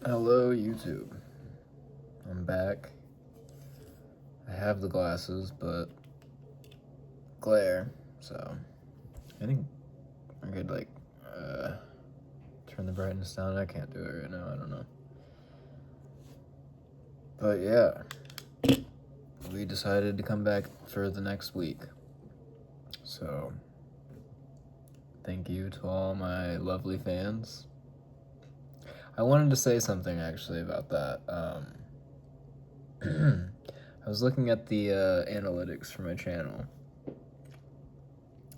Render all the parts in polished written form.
Hello, YouTube. I'm back. I have the glasses, but glare, so I think I could turn the brightness down. I can't do it right now. I don't know. But yeah, we decided to come back for the next week. So thank you to all my lovely fans. I wanted to say something actually about that. I was looking at the analytics for my channel,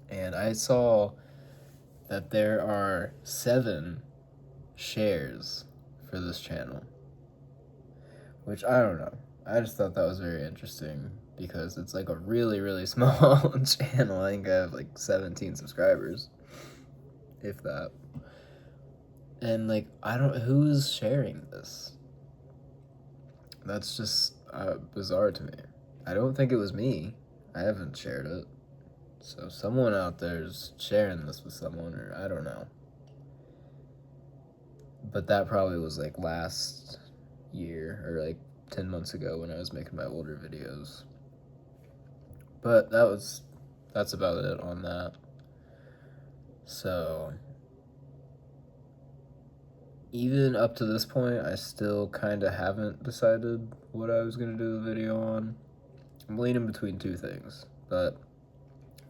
and I saw that there are 7 shares for this channel, which I don't know. I just thought that was very interesting because it's like a really, really small channel. I think I have like 17 subscribers, if that. And like, I don't, who's sharing this? That's just bizarre to me. I don't think it was me. I haven't shared it. So someone out there is sharing this with someone, or I don't know. But that probably was like last year or like 10 months ago when I was making my older videos. But that's about it on that. So even up to this point, I still kind of haven't decided what I was going to do the video on. I'm leaning between 2 things, but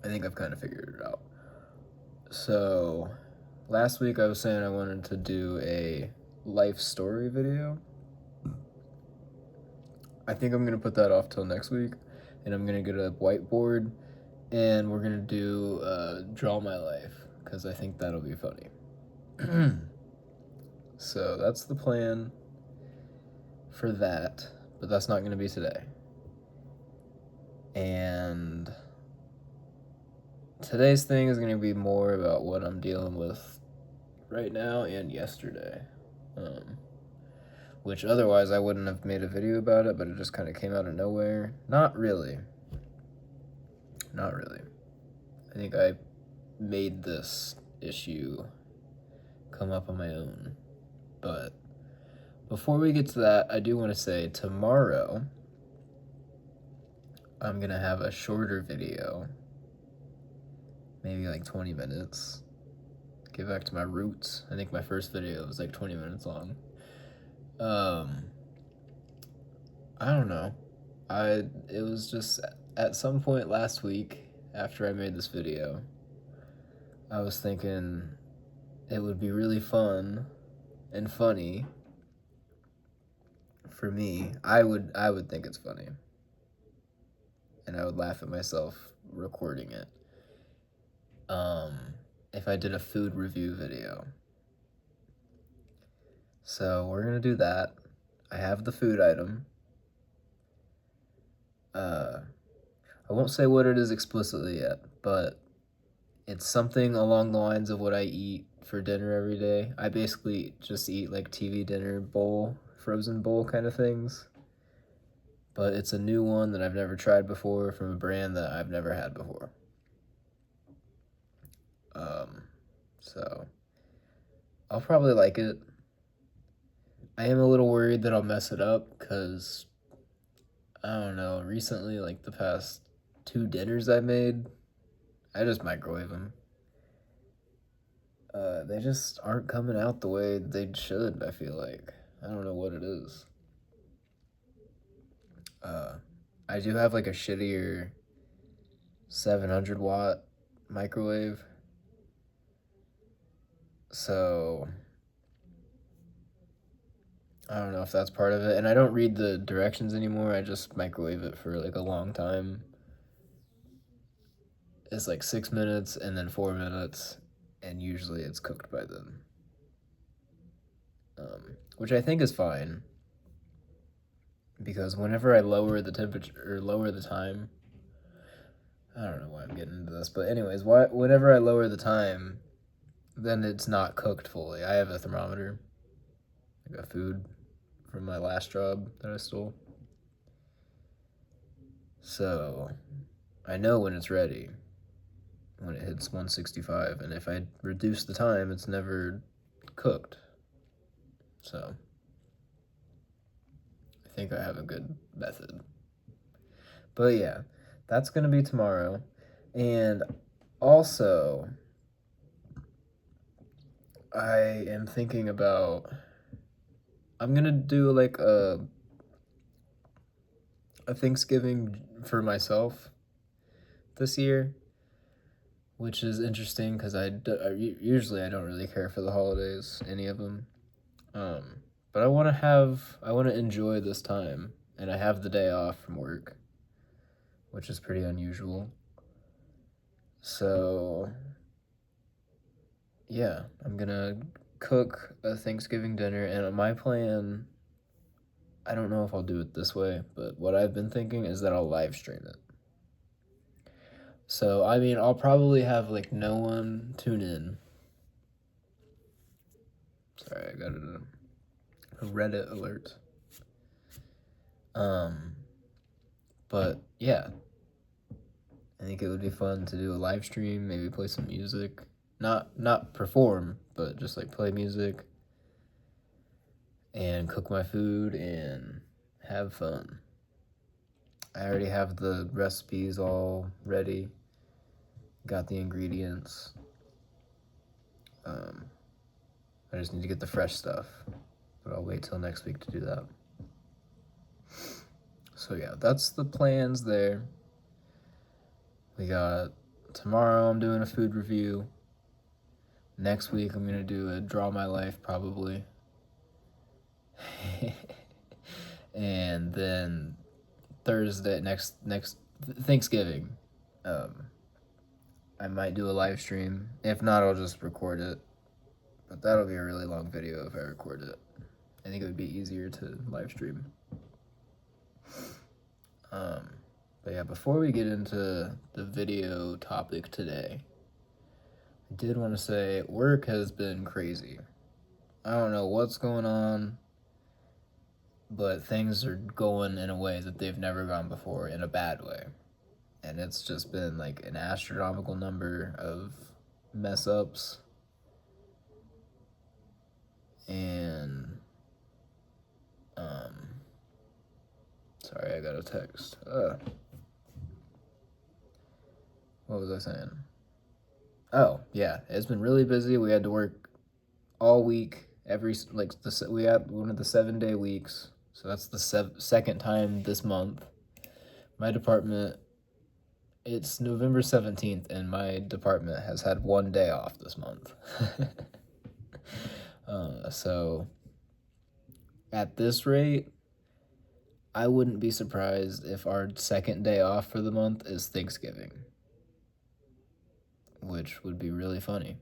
I think I've kind of figured it out. So last week I was saying I wanted to do a life story video. I think I'm going to put that off till next week, and I'm going to get a whiteboard, and we're going to do Draw My Life, because I think that'll be funny. So that's the plan for that, but that's not going to be today. And today's thing is going to be more about what I'm dealing with right now and yesterday. Which otherwise I wouldn't have made a video about it, but it just kind of came out of nowhere. Not really. Not really. I think I made this issue come up on my own. But before we get to that, I do want to say tomorrow I'm going to have a shorter video, maybe like 20 minutes. Get back to my roots. I think my first video was like 20 minutes long. I don't know. It was just at some point last week after I made this video, I was thinking it would be really fun and funny for me. I would think it's funny, and I would laugh at myself recording it. If I did a food review video. So we're gonna do that. I have the food item. I won't say what it is explicitly yet, but it's something along the lines of what I eat for dinner every day. I basically just eat like TV dinner bowl, frozen bowl kind of things. But it's a new one that I've never tried before from a brand that I've never had before. So I'll probably like it. I am a little worried that I'll mess it up because I don't know, recently, like the past 2 dinners I made, I just microwave them. They just aren't coming out the way they should, I feel like. I don't know what it is. I do have like a shittier 700-watt microwave. So I don't know if that's part of it. And I don't read the directions anymore. I just microwave it for like a long time. It's like 6 minutes and then 4 minutes, and usually it's cooked by then. Which I think is fine, because whenever I lower the temperature or lower the time, I don't know why I'm getting into this, but anyways, whenever I lower the time, then it's not cooked fully. I have a thermometer. I got food from my last job that I stole. So I know when it's ready, when it hits 165, and if I reduce the time, it's never cooked. So think I have a good method. But yeah, that's gonna be tomorrow. And also, I am thinking about, I'm gonna do like a Thanksgiving for myself this year, which is interesting because usually I don't really care for the holidays, any of them. But I want to enjoy this time, and I have the day off from work, which is pretty unusual. So, yeah, I'm gonna cook a Thanksgiving dinner, and my plan, I don't know if I'll do it this way, but what I've been thinking is that I'll live stream it. So, I mean, I'll probably have like no one tune in. Sorry, I got a Reddit alert. But yeah, I think it would be fun to do a live stream, maybe play some music. Not perform, but just like play music and cook my food and have fun. I already have the recipes all ready. Got the ingredients. I just need to get the fresh stuff, but I'll wait till next week to do that. So yeah, that's the plans there. We got tomorrow I'm doing a food review. Next week I'm gonna do a draw my life probably. And then Thursday next Thanksgiving, I might do a live stream. If not, I'll just record it. But that'll be a really long video if I record it. I think it would be easier to live stream. But yeah, before we get into the video topic today, I did want to say work has been crazy. I don't know what's going on, but things are going in a way that they've never gone before, in a bad way. And it's just been like an astronomical number of mess ups. And sorry, I got a text. What was I saying? Oh yeah, it's been really busy. We had to work all week. We had one of the 7-day weeks, so that's the second time this month. My department, it's November 17th, and my department has had 1 day off this month. So at this rate, I wouldn't be surprised if our second day off for the month is Thanksgiving, which would be really funny.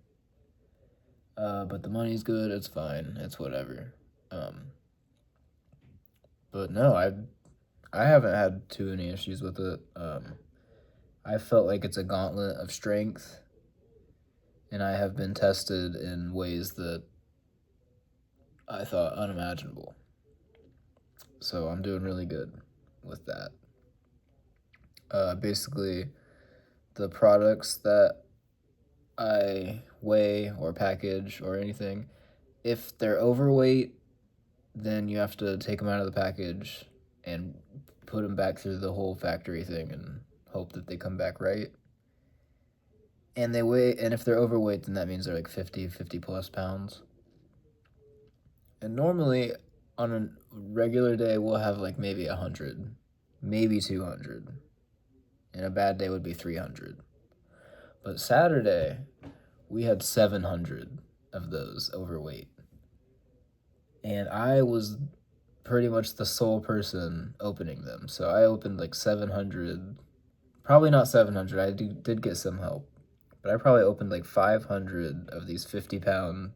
But the money's good, it's fine, it's whatever. But no, I haven't had too many issues with it. I felt like it's a gauntlet of strength, and I have been tested in ways that I thought unimaginable. So I'm doing really good with that. Basically, the products that I weigh or package or anything, if they're overweight, then you have to take them out of the package and put them back through the whole factory thing and hope that they come back right. And if they're overweight, then that means they're like 50 plus pounds. And normally on a regular day, we'll have like maybe 100, maybe 200. And a bad day would be 300. But Saturday, we had 700 of those overweight. And I was pretty much the sole person opening them. So I opened like 700, probably not 700, I did get some help. But I probably opened like 500 of these 50-pound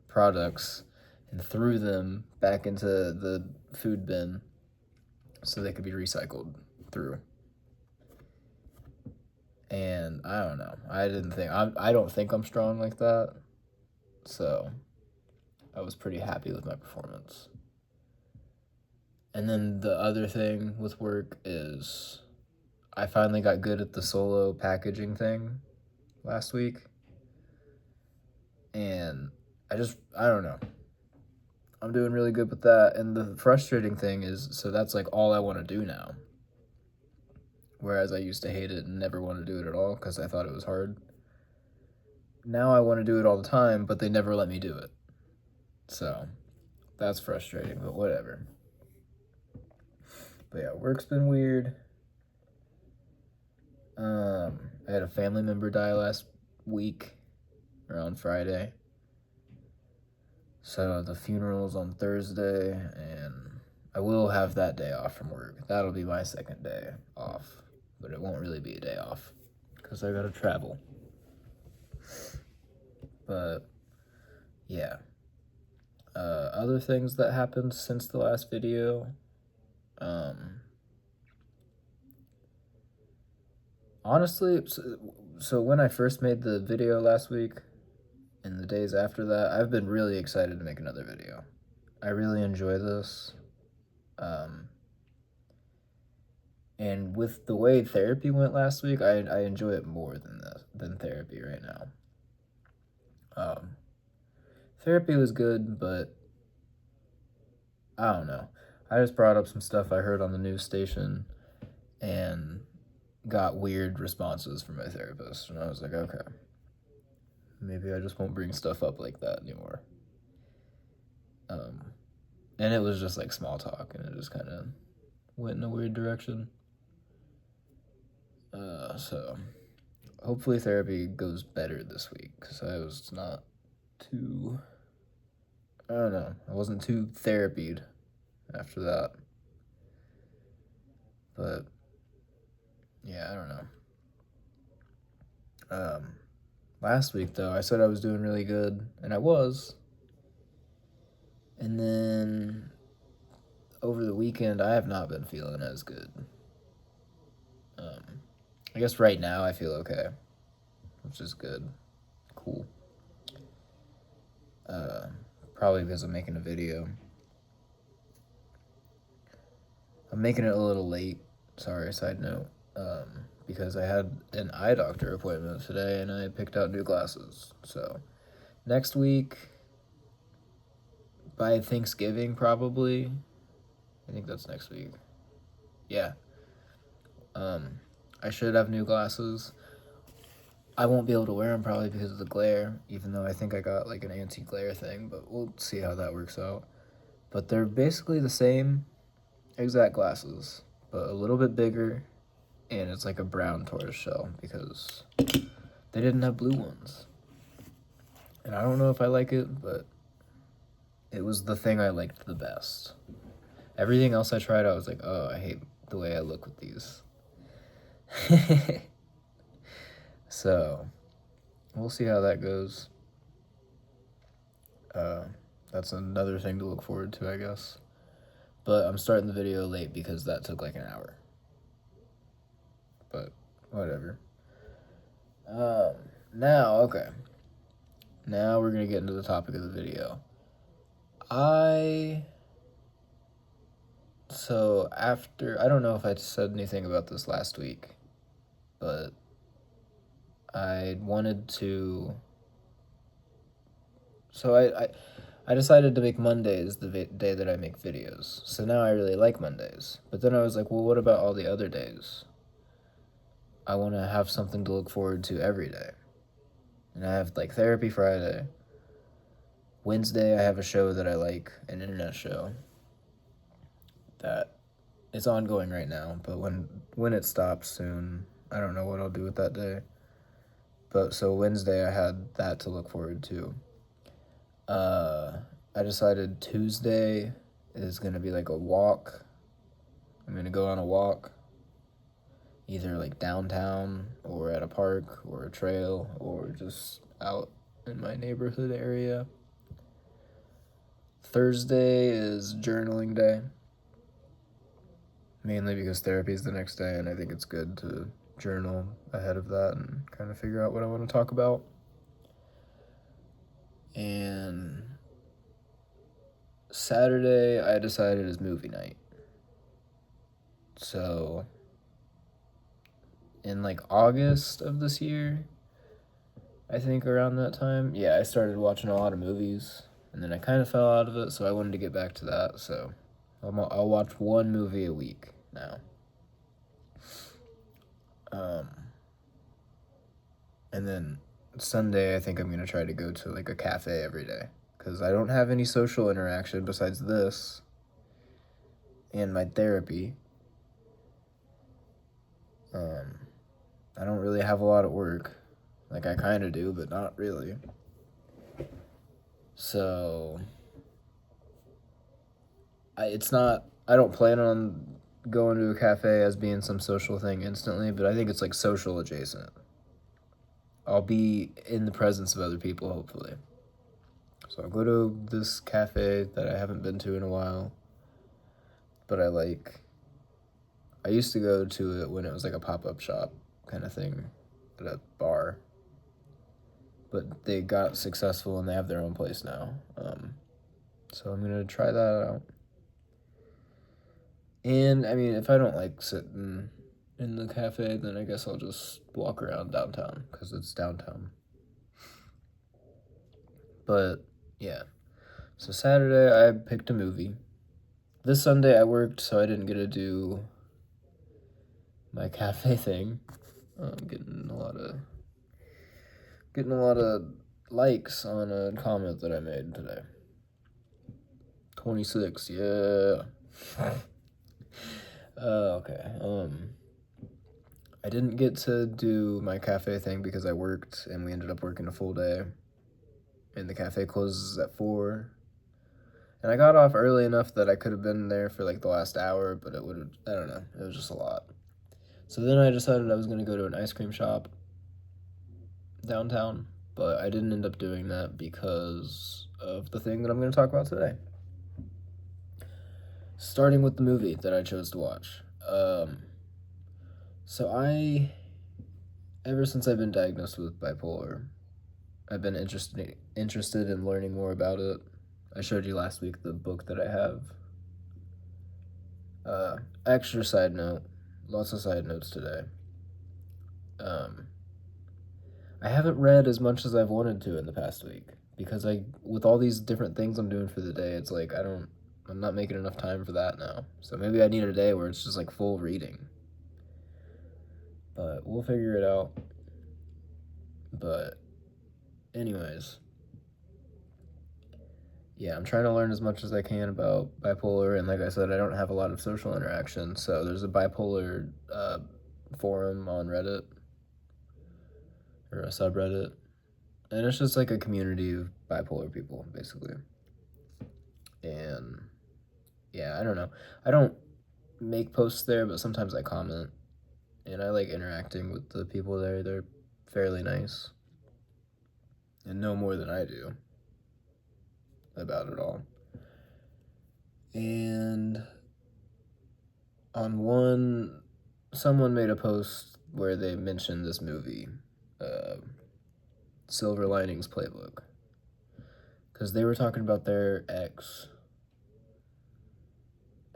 products and threw them back into the food bin so they could be recycled through. And I don't know. I don't think I'm strong like that. So I was pretty happy with my performance. And then the other thing with work is I finally got good at the solo packaging thing last week. And I don't know. I'm doing really good with that. And the frustrating thing is, so that's like all I want to do now. Whereas I used to hate it and never want to do it at all because I thought it was hard. Now I want to do it all the time, but they never let me do it. So that's frustrating, but whatever. But yeah, work's been weird. I had a family member die last week, or on Friday. So the funeral's on Thursday, and I will have that day off from work. That'll be my second day off, but it won't really be a day off because I gotta travel. But yeah. Other things that happened since the last video. Honestly, so when I first made the video last week and the days after that, I've been really excited to make another video. I really enjoy this. And with the way therapy went last week, I enjoy it more than therapy right now. Therapy was good, but I don't know. I just brought up some stuff I heard on the news station and got weird responses from my therapist, and I was like, okay, maybe I just won't bring stuff up like that anymore. And it was just like small talk, and it just kind of went in a weird direction. So hopefully therapy goes better this week, because I was not too, I don't know, I wasn't too therapied after that. But yeah, I don't know. Last week though, I said I was doing really good, and I was. And then over the weekend, I have not been feeling as good. I guess right now I feel okay, which is good. Cool. Probably because I'm making a video. I'm making it a little late. Sorry, side note. Because I had an eye doctor appointment today and I picked out new glasses. So next week, by Thanksgiving probably. I think that's next week. Yeah. I should have new glasses. I won't be able to wear them probably because of the glare, even though I think I got like an anti-glare thing, but we'll see how that works out. But they're basically the same exact glasses, but a little bit bigger, and it's like a brown tortoise shell because they didn't have blue ones. And I don't know if I like it, but it was the thing I liked the best. Everything else I tried, I was like, oh, I hate the way I look with these. So, we'll see how that goes. That's another thing to look forward to, I guess. But I'm starting the video late because that took like an hour. But, whatever. Now, okay. Now we're going to get into the topic of the video. So after, I don't know if I said anything about this last week, but I wanted to, so I decided to make Mondays the day that I make videos. So now I really like Mondays. But then I was like, well, what about all the other days? I want to have something to look forward to every day. And I have like therapy Friday. Wednesday I have a show that I like, an internet show that it's ongoing right now, but when it stops soon, I don't know what I'll do with that day. But so Wednesday I had that to look forward to. I decided Tuesday is going to be like a walk. I'm going to go on a walk, either like downtown or at a park or a trail or just out in my neighborhood area. Thursday is journaling day, mainly because therapy is the next day, and I think it's good to journal ahead of that and kind of figure out what I want to talk about. And Saturday, I decided is movie night. So, in like August of this year, I think around that time, yeah, I started watching a lot of movies. and then I kind of fell out of it, so I wanted to get back to that. So I'll watch one movie a week now. And then Sunday, I think I'm gonna try to go to like a cafe every day, because I don't have any social interaction besides this and my therapy. I don't really have a lot of work. Like, I kind of do, but not really. So I don't plan on going to a cafe as being some social thing instantly, but I think it's like social adjacent. I'll be in the presence of other people, hopefully. So I'll go to this cafe that I haven't been to in a while, but I like. I used to go to it when it was like a pop-up shop kind of thing at a bar, but they got successful and they have their own place now. So I'm gonna try that out. And I mean, if I don't like sitting in the cafe, then I guess I'll just walk around downtown, because it's downtown. But yeah, so Saturday I picked a movie. This Sunday I worked, so I didn't get to do my cafe thing. I'm getting a lot of likes on a comment that I made today. 26, yeah. Okay. I didn't get to do my cafe thing because I worked, and we ended up working a full day. And the cafe closes at 4. And I got off early enough that I could have been there for like the last hour, but it would have, I don't know, it was just a lot. So then I decided I was going to go to an ice cream shop downtown, but I didn't end up doing that because of the thing that I'm going to talk about today. Starting with the movie that I chose to watch. So ever since I've been diagnosed with bipolar, I've been interested in learning more about it. I showed you last week the book that I have. Extra side note, lots of side notes today. I haven't read as much as I've wanted to in the past week, because with all these different things I'm doing for the day, it's like I'm not making enough time for that now. So maybe I need a day where it's just like full reading. But we'll figure it out. But anyways, yeah, I'm trying to learn as much as I can about bipolar, and like I said, I don't have a lot of social interaction, so there's a bipolar forum on Reddit, or a subreddit, and it's just like a community of bipolar people, basically. And yeah, I don't know. I don't make posts there, but sometimes I comment, and I like interacting with the people there. They're fairly nice and know more than I do about it all. And someone made a post where they mentioned this movie, Silver Linings Playbook, because they were talking about their ex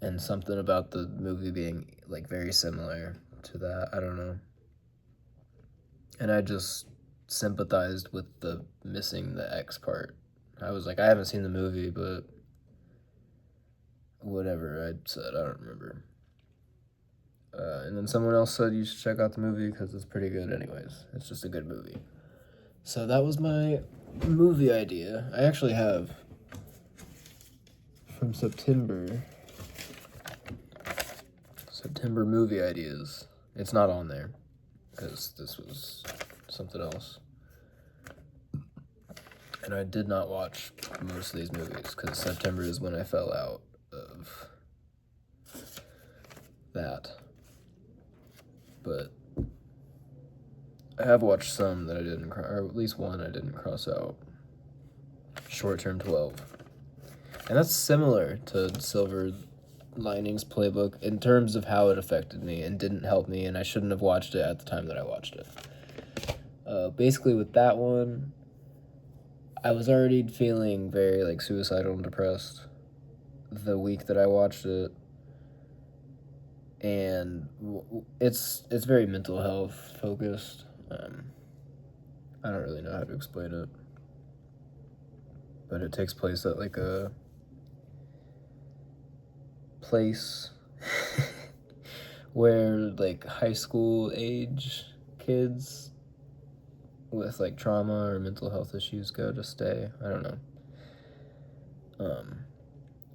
and something about the movie being like very similar to that. I don't know. And I just sympathized with the missing the ex part. I was like, I haven't seen the movie, but whatever I said, I don't remember. And then someone else said you should check out the movie because it's pretty good anyways. It's just a good movie. So that was my movie idea. I actually have from September movie ideas. It's not on there because this was something else. And I did not watch most of these movies because September is when I fell out of that. But I have watched some that I didn't, or at least one I didn't cross out. Short Term 12. And that's similar to Silver Linings Playbook in terms of how it affected me and didn't help me, and I shouldn't have watched it at the time that I watched it. Basically, with that one, I was already feeling very like suicidal and depressed the week that I watched it, and it's very mental health focused. I don't really know how to explain it. but it takes place at like a place where like high school age kids with like trauma or mental health issues go to stay. I don't know.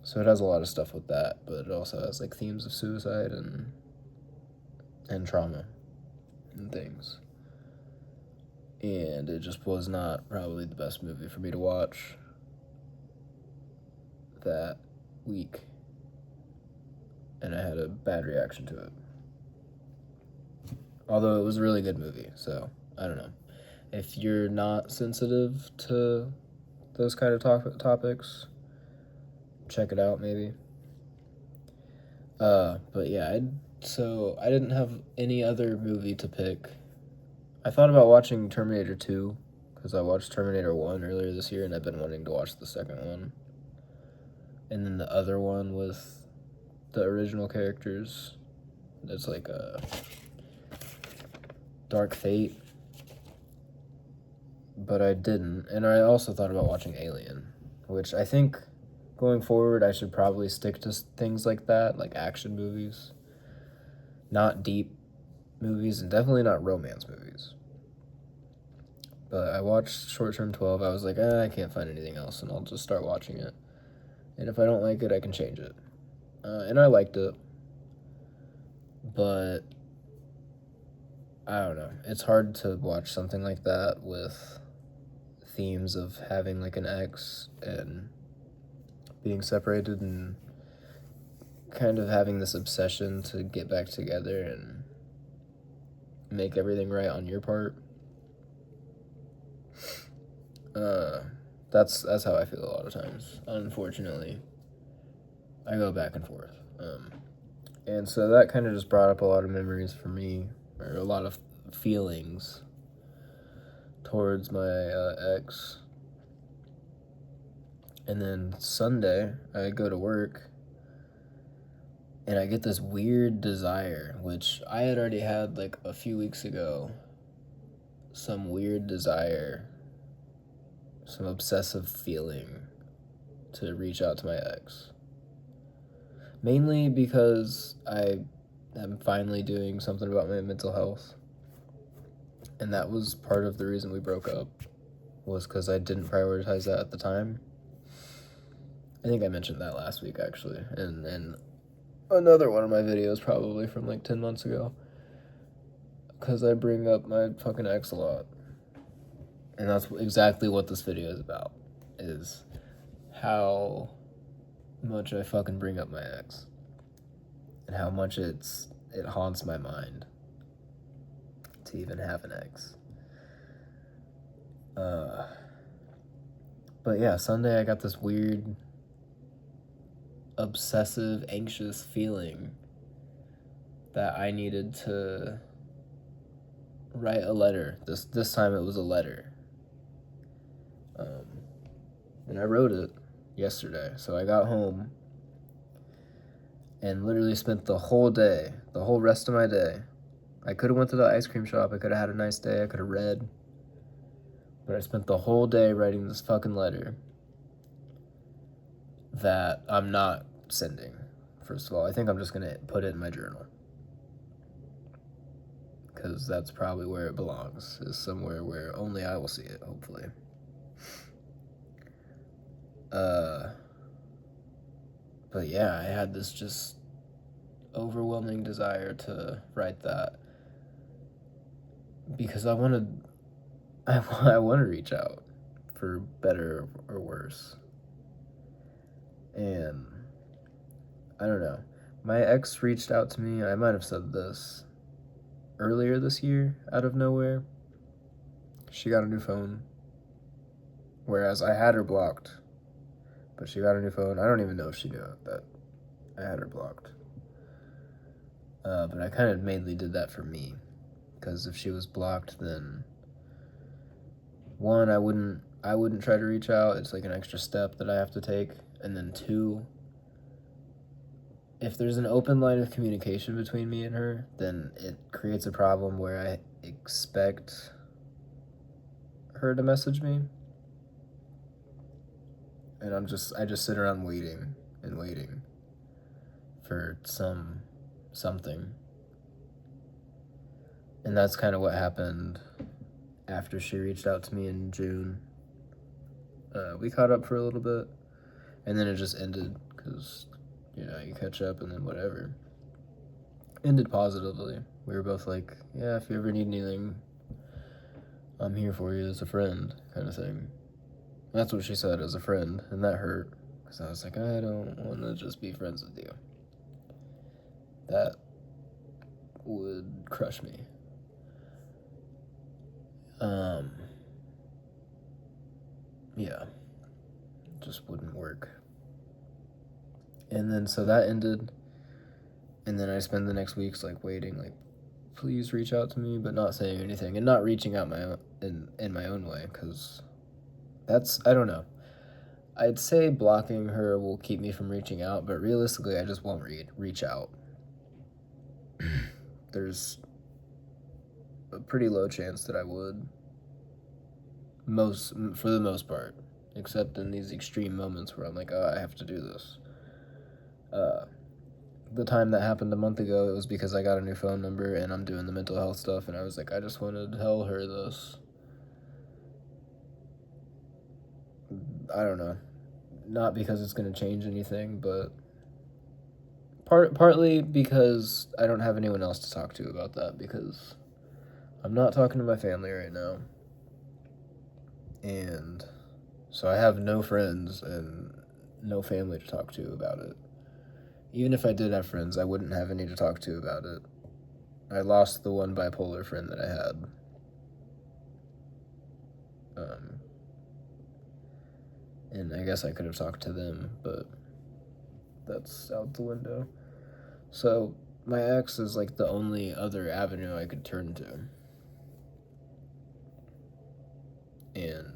So it has a lot of stuff with that, but it also has like themes of suicide and trauma and things. And it just was not probably the best movie for me to watch that week. And I had a bad reaction to it. Although it was a really good movie, so I don't know. If you're not sensitive to those kind of topics, check it out maybe. But yeah, so I didn't have any other movie to pick. I thought about watching Terminator 2, because I watched Terminator 1 earlier this year, and I've been wanting to watch the second one. And then the other one with the original characters. It's like a Dark Fate. But I didn't. And I also thought about watching Alien, which I think going forward I should probably stick to things like that, like action movies. Not deep movies, and definitely not romance movies. But I watched Short Term 12. I was like, I can't find anything else, and I'll just start watching it. And if I don't like it, I can change it. And I liked it. But I don't know. It's hard to watch something like that with themes of having like an ex and being separated and kind of having this obsession to get back together and make everything right on your part. That's how I feel a lot of times. Unfortunately, I go back and forth. And so that kind of just brought up a lot of memories for me, or a lot of feelings towards my ex. And then Sunday, I go to work, and I get this weird desire, which I had already had like a few weeks ago. Some weird desire, some obsessive feeling to reach out to my ex. Mainly because I am finally doing something about my mental health. And that was part of the reason we broke up, was because I didn't prioritize that at the time. I think I mentioned that last week, actually. And another one of my videos, probably from like 10 months ago. Because I bring up my fucking ex a lot. And that's exactly what this video is about. Is how much I fucking bring up my ex. And how much it haunts my mind to even have an ex. But yeah, Sunday I got this weird, obsessive, anxious feeling that I needed to write a letter. This time it was a letter. And I wrote it yesterday. So I got home and literally spent the whole day, the whole rest of my day. I could have went to the ice cream shop. I could have had a nice day. I could have read. But I spent the whole day writing this fucking letter that I'm not sending. First of all, I think I'm just going to put it in my journal. Because that's probably where it belongs, is somewhere where only I will see it, hopefully. But yeah, I had this just overwhelming desire to write that. Because I want to reach out, for better or worse. And I don't know. My ex reached out to me. I might have said this earlier this year, out of nowhere. She got a new phone, whereas I had her blocked. But she got a new phone. I don't even know if she knew that I had her blocked. But I kind of mainly did that for me. Because if she was blocked, then one, I wouldn't try to reach out. It's like an extra step that I have to take. And then two, if there's an open line of communication between me and her, then it creates a problem where I expect her to message me. and I just sit around waiting and waiting for something. And that's kind of what happened after she reached out to me in June. We caught up for a little bit, and then it just ended because, you catch up and then whatever. Ended positively. We were both like, yeah, if you ever need anything, I'm here for you as a friend, kind of thing. That's what she said, as a friend, and that hurt because I was like, I don't want to just be friends with you. That would crush me. Yeah, just wouldn't work. And then so that ended, and then I spent the next weeks like waiting, like, please reach out to me, but not saying anything and not reaching out in my own way, because that's, I don't know. I'd say blocking her will keep me from reaching out, but realistically, I just won't reach out. There's a pretty low chance that I would, for the most part, except in these extreme moments where I'm like, oh, I have to do this. The time that happened a month ago, it was because I got a new phone number and I'm doing the mental health stuff, and I was like, I just wanted to tell her this. I don't know. Not because it's going to change anything, but partly because I don't have anyone else to talk to about that, because I'm not talking to my family right now. And so I have no friends and no family to talk to about it. Even if I did have friends, I wouldn't have any to talk to about it. I lost the one bipolar friend that I had. And I guess I could have talked to them, but that's out the window. So my ex is like the only other avenue I could turn to. And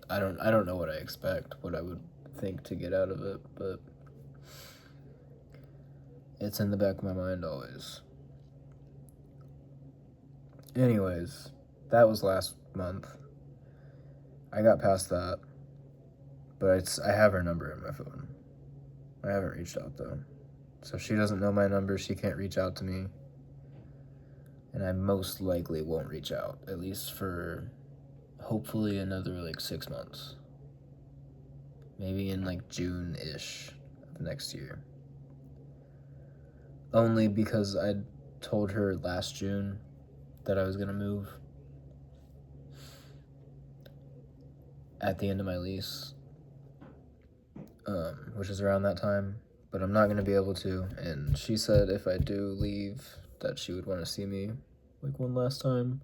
I don't know what I expect, what I would think to get out of it, but it's in the back of my mind always. Anyways, that was last month. I got past that, but I have her number in my phone. I haven't reached out though. So she doesn't know my number, she can't reach out to me. And I most likely won't reach out, at least for hopefully another like 6 months. Maybe in like June-ish of next year. Only because I told her last June that I was gonna move at the end of my lease, which is around that time, but I'm not gonna be able to. And she said if I do leave, that she would want to see me like one last time.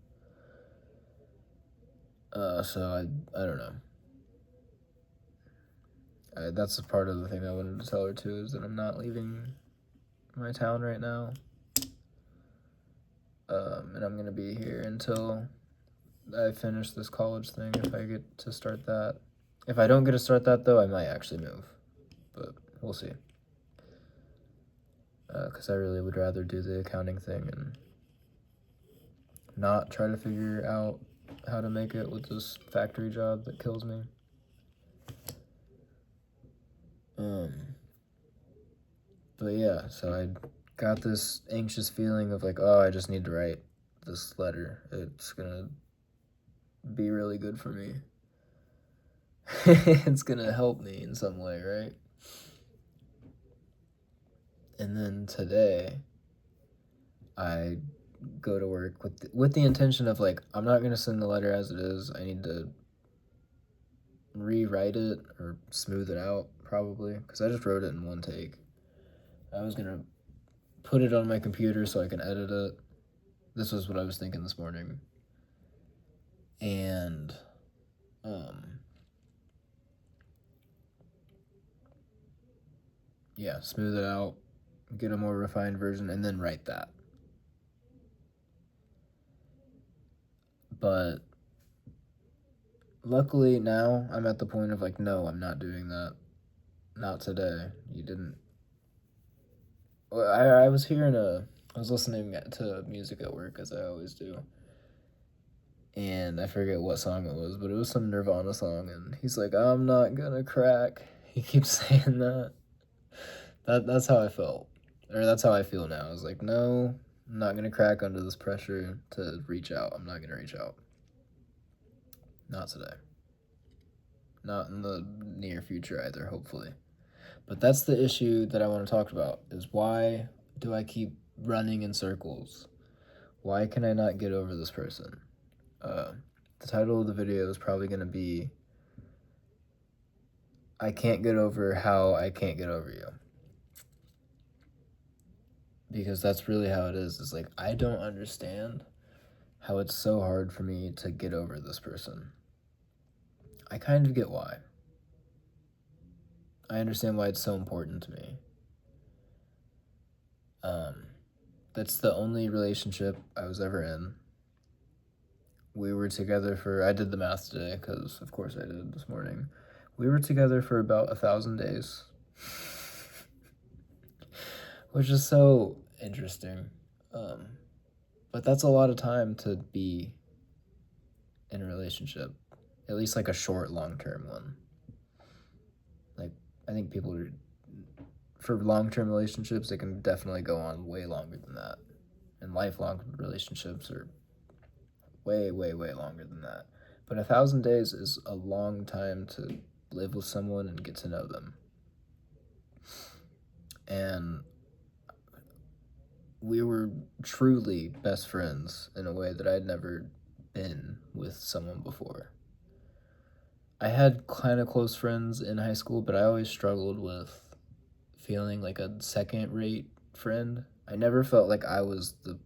So I don't know. That's a part of the thing I wanted to tell her too, is that I'm not leaving my town right now. And I'm gonna be here until I finish this college thing, if I get to start that. If I don't get to start that though, I might actually move, but we'll see. Because I really would rather do the accounting thing and not try to figure out how to make it with this factory job that kills me. But yeah, so I got this anxious feeling of like, oh, I just need to write this letter. It's gonna be really good for me. It's gonna help me in some way, right? And then today, I go to work with the intention of like, I'm not gonna send the letter as it is. I need to rewrite it or smooth it out, probably, because I just wrote it in one take. I was gonna put it on my computer so I can edit it. This was what I was thinking this morning. And yeah, smooth it out, get a more refined version, and then write that. But luckily now I'm at the point of like, no, I'm not doing that. Not today. You didn't. Well, I was hearing I was listening to music at work, as I always do. and I forget what song it was, but it was some Nirvana song, and he's like, "I'm not gonna crack." He keeps saying that. That's how I felt, or that's how I feel now. I was like, no, I'm not gonna crack under this pressure to reach out. I'm not gonna reach out. Not today. Not in the near future either, hopefully. But that's the issue that I want to talk about, is why do I keep running in circles? Why can I not get over this person? The title of the video is probably going to be, I can't get over how I can't get over you. Because that's really how it is. It's like, I don't understand how it's so hard for me to get over this person. I kind of get why. I understand why it's so important to me. That's the only relationship I was ever in. We were together for, I did the math today, because of course I did this morning. We were together for about 1,000 days. Which is so interesting. But that's a lot of time to be in a relationship. At least like a short, long-term one. Like, I think people are, for long-term relationships, they can definitely go on way longer than that. And lifelong relationships are way, way, way longer than that. But 1,000 days is a long time to live with someone and get to know them. And we were truly best friends in a way that I'd never been with someone before. I had kind of close friends in high school, but I always struggled with feeling like a second-rate friend. I never felt like I was the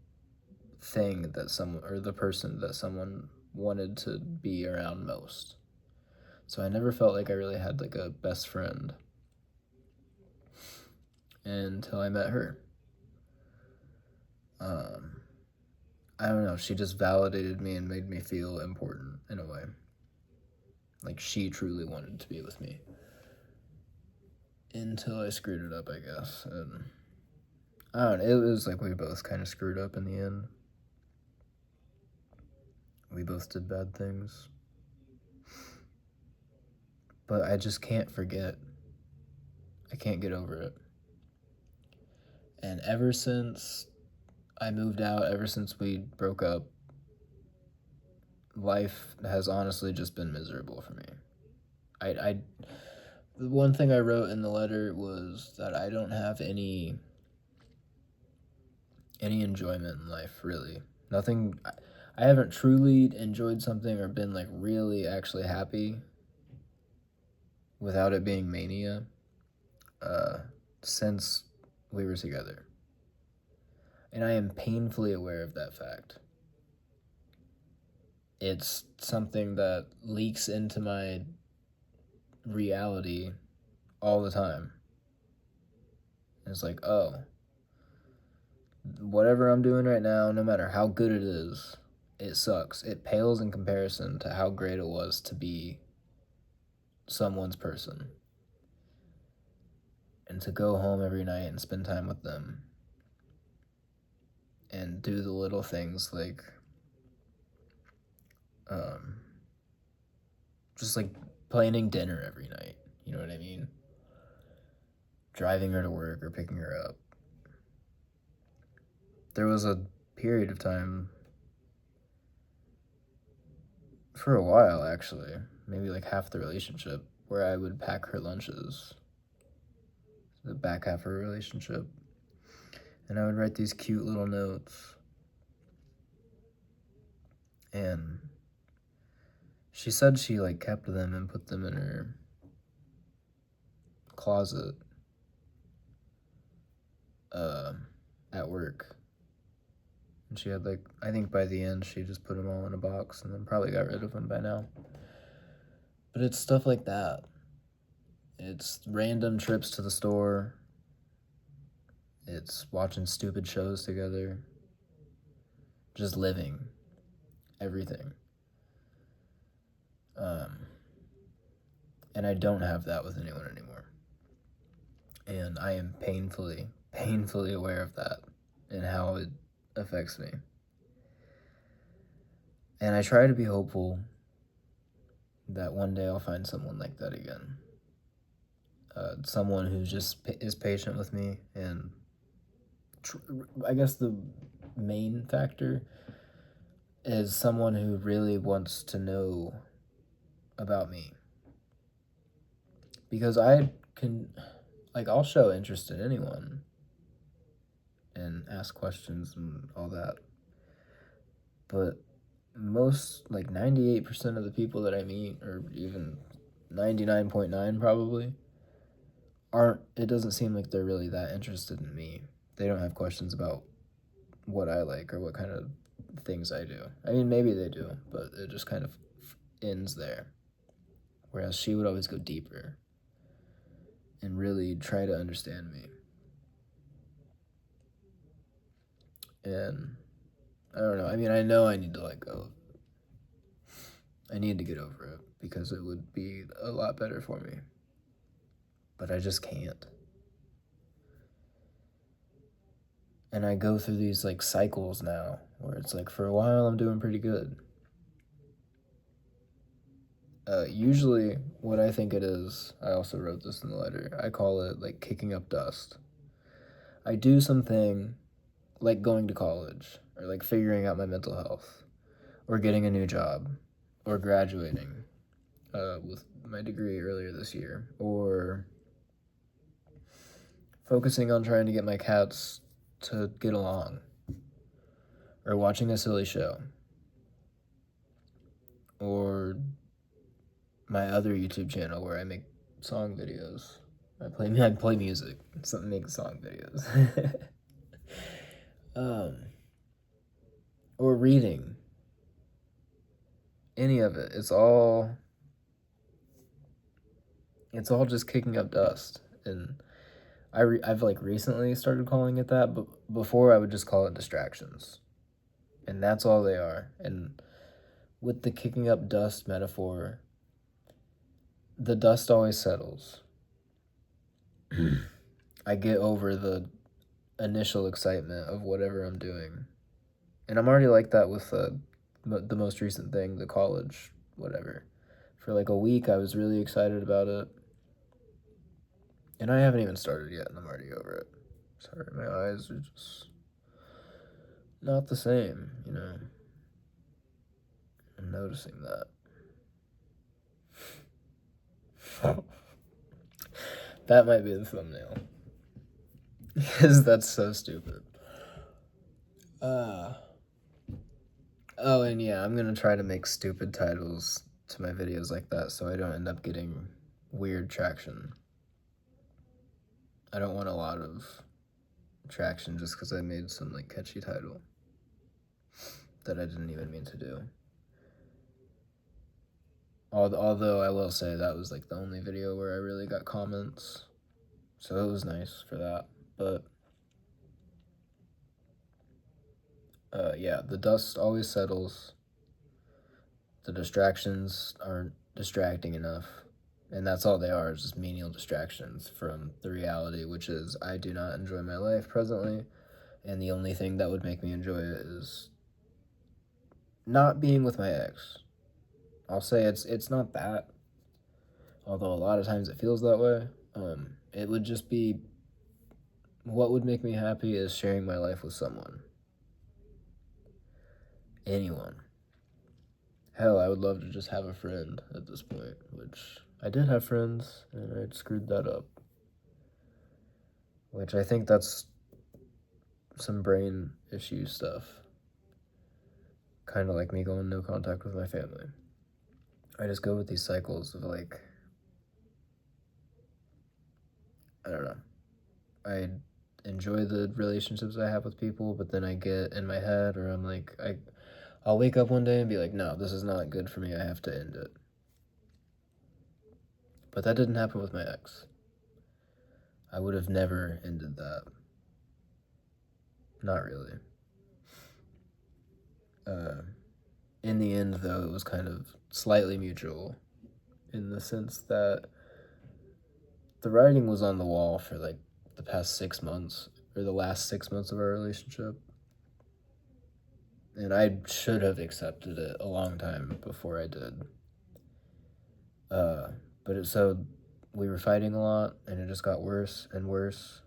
thing that someone, or the person that someone wanted to be around most. So I never felt like I really had like a best friend until I met her. I don't know, she just validated me and made me feel important in a way. Like she truly wanted to be with me. Until I screwed it up, I guess. And I don't know, it was like we both kind of screwed up in the end. We both did bad things. But I just can't forget. I can't get over it. And ever since I moved out, ever since we broke up, life has honestly just been miserable for me. The one thing I wrote in the letter was that I don't have any enjoyment in life, really. Nothing. I haven't truly enjoyed something or been like really actually happy without it being mania since we were together. And I am painfully aware of that fact. It's something that leaks into my reality all the time. And it's like, oh, whatever I'm doing right now, no matter how good it is, it sucks. It pales in comparison to how great it was to be someone's person. And to go home every night and spend time with them. And do the little things like just like planning dinner every night. You know what I mean? Driving her to work or picking her up. There was a period of time, for a while actually, maybe like half the relationship, where I would pack her lunches, the back half of our relationship, and I would write these cute little notes. And she said she like kept them and put them in her closet at work. And she had like, I think by the end she just put them all in a box and then probably got rid of them by now. But it's stuff like that. It's random trips to the store. It's watching stupid shows together. Just living. Everything. And I don't have that with anyone anymore. And I am painfully aware of that and how it affects me. And I try to be hopeful that one day I'll find someone like that again. Someone who just is patient with me, and I guess the main factor is someone who really wants to know about me. Because I can, like, I'll show interest in anyone and ask questions and all that. But most, like 98% of the people that I meet, or even 99.9 probably, it doesn't seem like they're really that interested in me. They don't have questions about what I like or what kind of things I do. I mean, maybe they do, but it just kind of ends there. Whereas she would always go deeper and really try to understand me. And I don't know. I mean, I know I need to let go. I need to get over it because it would be a lot better for me. But I just can't. And I go through these like cycles now where it's like for a while I'm doing pretty good. Usually what I think it is, I also wrote this in the letter, I call it like kicking up dust. I do something like going to college or like figuring out my mental health or getting a new job or graduating with my degree earlier this year, or focusing on trying to get my cats to get along, or watching a silly show, or my other YouTube channel where I make song videos. I play music, something make song videos. um, or reading. Any of it. It's all just kicking up dust. And I've like recently started calling it that, but before I would just call it distractions. And that's all they are. And with the kicking up dust metaphor, the dust always settles. I get over the initial excitement of whatever I'm doing. And I'm already like that with the most recent thing, the college, whatever. For like a week, I was really excited about it. And I haven't even started yet, and I'm already over it. Sorry, my eyes are just not the same, you know. I'm noticing that. That might be the thumbnail. Because that's so stupid. Oh, and yeah, I'm gonna try to make stupid titles to my videos like that so I don't end up getting weird traction. I don't want a lot of traction just because I made some like catchy title that I didn't even mean to do. Although I will say that was like the only video where I really got comments, so it was nice for that. But yeah, the dust always settles. The distractions aren't distracting enough, and that's all they are, is just menial distractions from the reality, which is I do not enjoy my life presently, and the only thing that would make me enjoy it is not being with my ex. I'll say it's not that, although a lot of times it feels that way. It would just be, what would make me happy is sharing my life with someone. Anyone. Hell, I would love to just have a friend at this point, which I did have friends, and I screwed that up. Which I think that's some brain issue stuff. Kind of like me going no contact with my family. I just go with these cycles of like, I don't know. I enjoy the relationships I have with people, but then I get in my head, or I'm like, I'll wake up one day and be like, no, this is not good for me, I have to end it. But that didn't happen with my ex. I would have never ended that. Not really. In the end, though, it was kind of slightly mutual, in the sense that the writing was on the wall for like the past 6 months, or the last 6 months of our relationship. And I should have accepted it a long time before I did. So we were fighting a lot, and it just got worse and worse.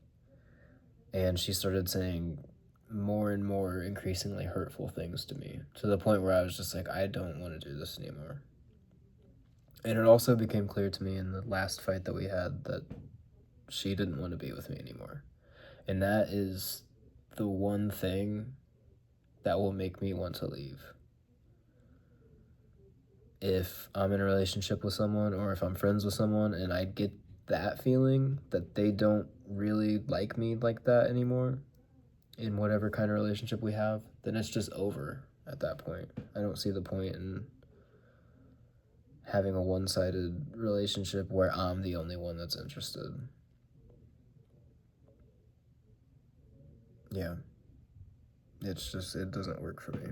And she started saying more and more increasingly hurtful things to me, to the point where I was just like, I don't want to do this anymore. And it also became clear to me in the last fight that we had that she didn't want to be with me anymore. And that is the one thing that will make me want to leave. If I'm in a relationship with someone, or if I'm friends with someone and I get that feeling that they don't really like me like that anymore in whatever kind of relationship we have, then it's just over at that point. I don't see the point in having a one-sided relationship where I'm the only one that's interested. Yeah. It's just, it doesn't work for me.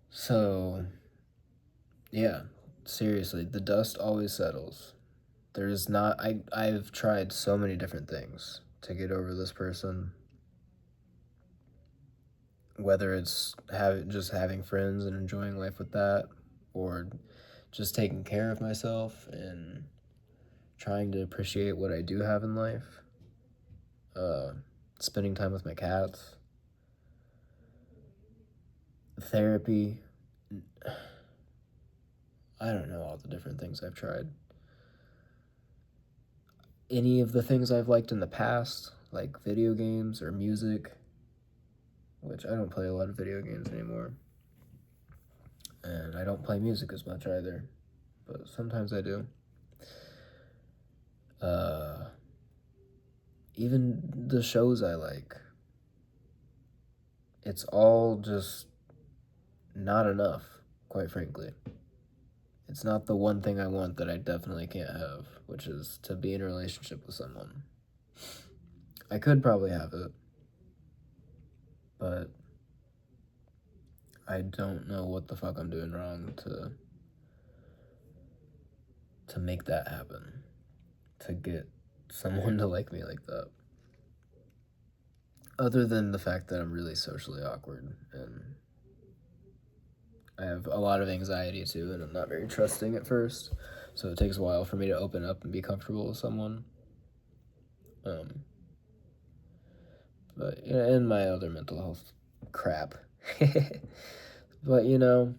So, yeah, seriously, the dust always settles. There's not, I've tried so many different things to get over this person. Whether it's just having friends and enjoying life with that, or just taking care of myself and trying to appreciate what I do have in life. Spending time with my cats. Therapy. I don't know all the different things I've tried. Any of the things I've liked in the past, like video games or music, which I don't play a lot of video games anymore. And I don't play music as much either, but sometimes I do. Even the shows I like, it's all just not enough, quite frankly. It's not the one thing I want that I definitely can't have, which is to be in a relationship with someone. I could probably have it, but I don't know what the fuck I'm doing wrong to make that happen, to get someone to like me like that. Other than the fact that I'm really socially awkward and I have a lot of anxiety too, and I'm not very trusting at first, so it takes a while for me to open up and be comfortable with someone. But you know, and my other mental health crap. But you know,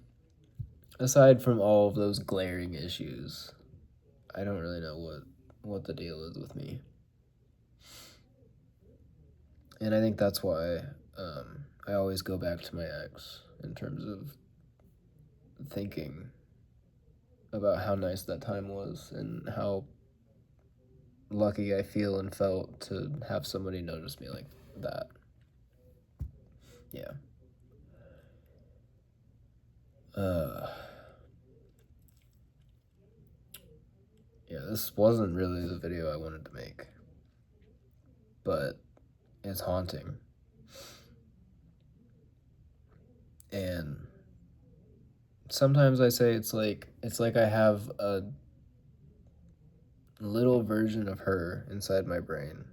aside from all of those glaring issues, I don't really know what the deal is with me. And I think that's why I always go back to my ex in terms of thinking about how nice that time was and how lucky I feel and felt to have somebody notice me like that. Yeah. Yeah, this wasn't really the video I wanted to make, but it's haunting. And sometimes I say it's like I have a little version of her inside my brain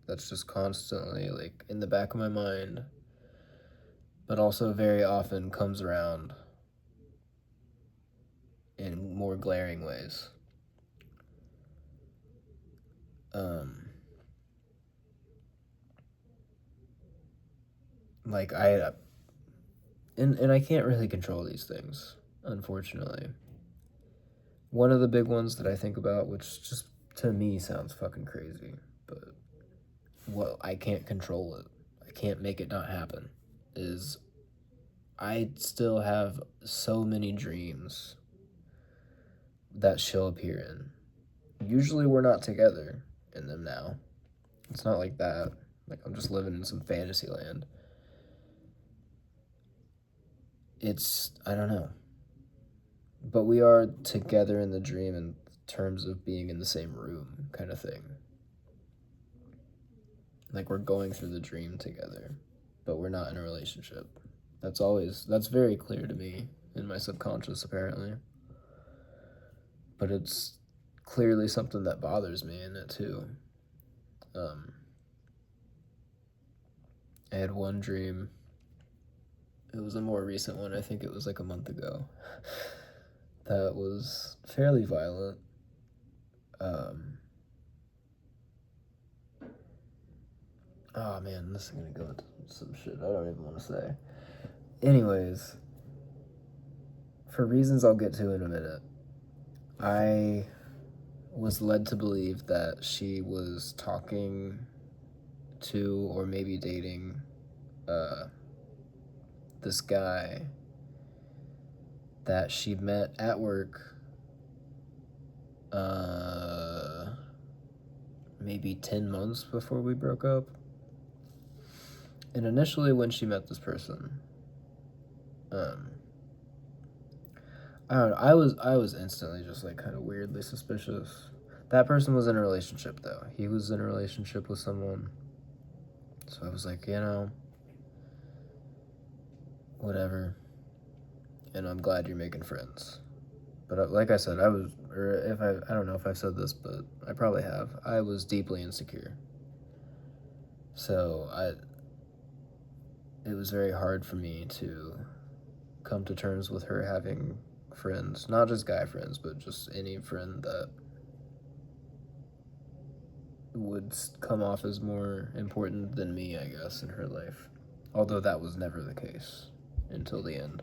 that's just constantly like in the back of my mind, but also very often comes around in more glaring ways. Like and I can't really control these things, unfortunately. One of the big ones that I think about, which just to me sounds fucking crazy, but I can't control it. I can't make it not happen. Is I still have so many dreams that she'll appear in. Usually we're not together in them now. It's not like that. Like I'm just living in some fantasy land. I don't know. But we are together in the dream in terms of being in the same room, kind of thing. Like we're going through the dream together, but we're not in a relationship. That's very clear to me in my subconscious, apparently. But it's clearly something that bothers me in it, too. I had one dream It was a more recent one. I think it was like a month ago. That was fairly violent. Oh man, this is gonna go into some shit I don't even want to say. Anyways, for reasons I'll get to in a minute, I was led to believe that she was talking to or maybe dating this guy that she met at work maybe 10 months before we broke up. And initially when she met this person, I don't know, I was instantly just like kind of weirdly suspicious. That person was in a relationship though. He was in a relationship with someone. So I was like, whatever. And I'm glad you're making friends. But like I said, I don't know if I've said this, but I probably have. I was deeply insecure. So it was very hard for me to come to terms with her having friends, not just guy friends, but just any friend that would come off as more important than me, I guess, in her life. Although that was never the case until the end.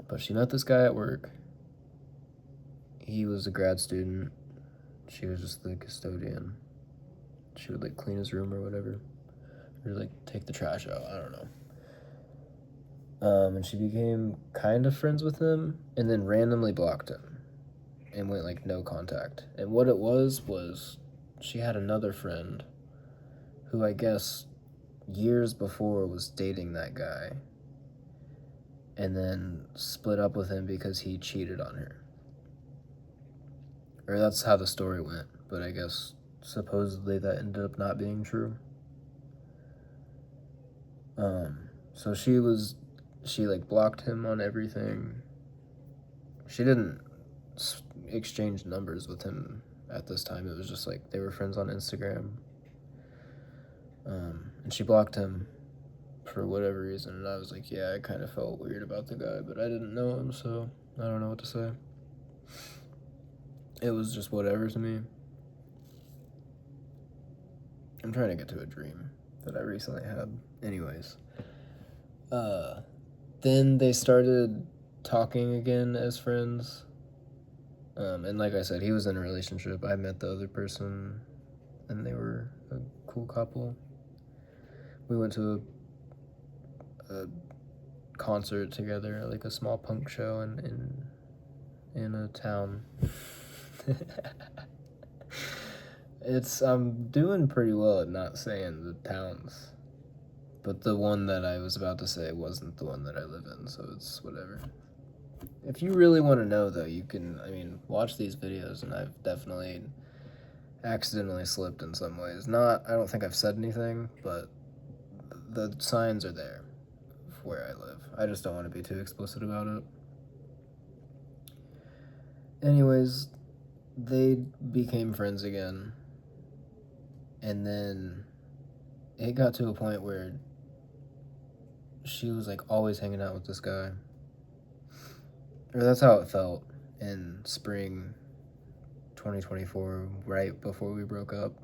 But she met this guy at work. He was a grad student. She was just the custodian. She would like clean his room or whatever, or like take the trash out. I don't know. And she became kind of friends with him, and then randomly blocked him, and went like no contact. And what it was she had another friend, who I guess years before was dating that guy, and then split up with him because he cheated on her. Or that's how the story went, but I guess supposedly that ended up not being true. So she like blocked him on everything. She didn't exchange numbers with him at this time. It was just like they were friends on Instagram. And she blocked him for whatever reason, and I was like, yeah, I kind of felt weird about the guy, but I didn't know him, so I don't know what to say. It was just whatever to me. I'm trying to get to a dream that I recently had. Anyways, then they started talking again as friends. And like I said, he was in a relationship. I met the other person, and they were a cool couple. We went to a concert together, like a small punk show in a town. I'm doing pretty well at not saying the towns, but the one that I was about to say wasn't the one that I live in, so it's whatever. If you really want to know, though, you can, watch these videos, and I've definitely accidentally slipped in some ways. I don't think I've said anything, but the signs are there of where I live. I just don't want to be too explicit about it. Anyways, they became friends again, and then it got to a point where she was like always hanging out with this guy, or that's how it felt in spring 2024, right before we broke up.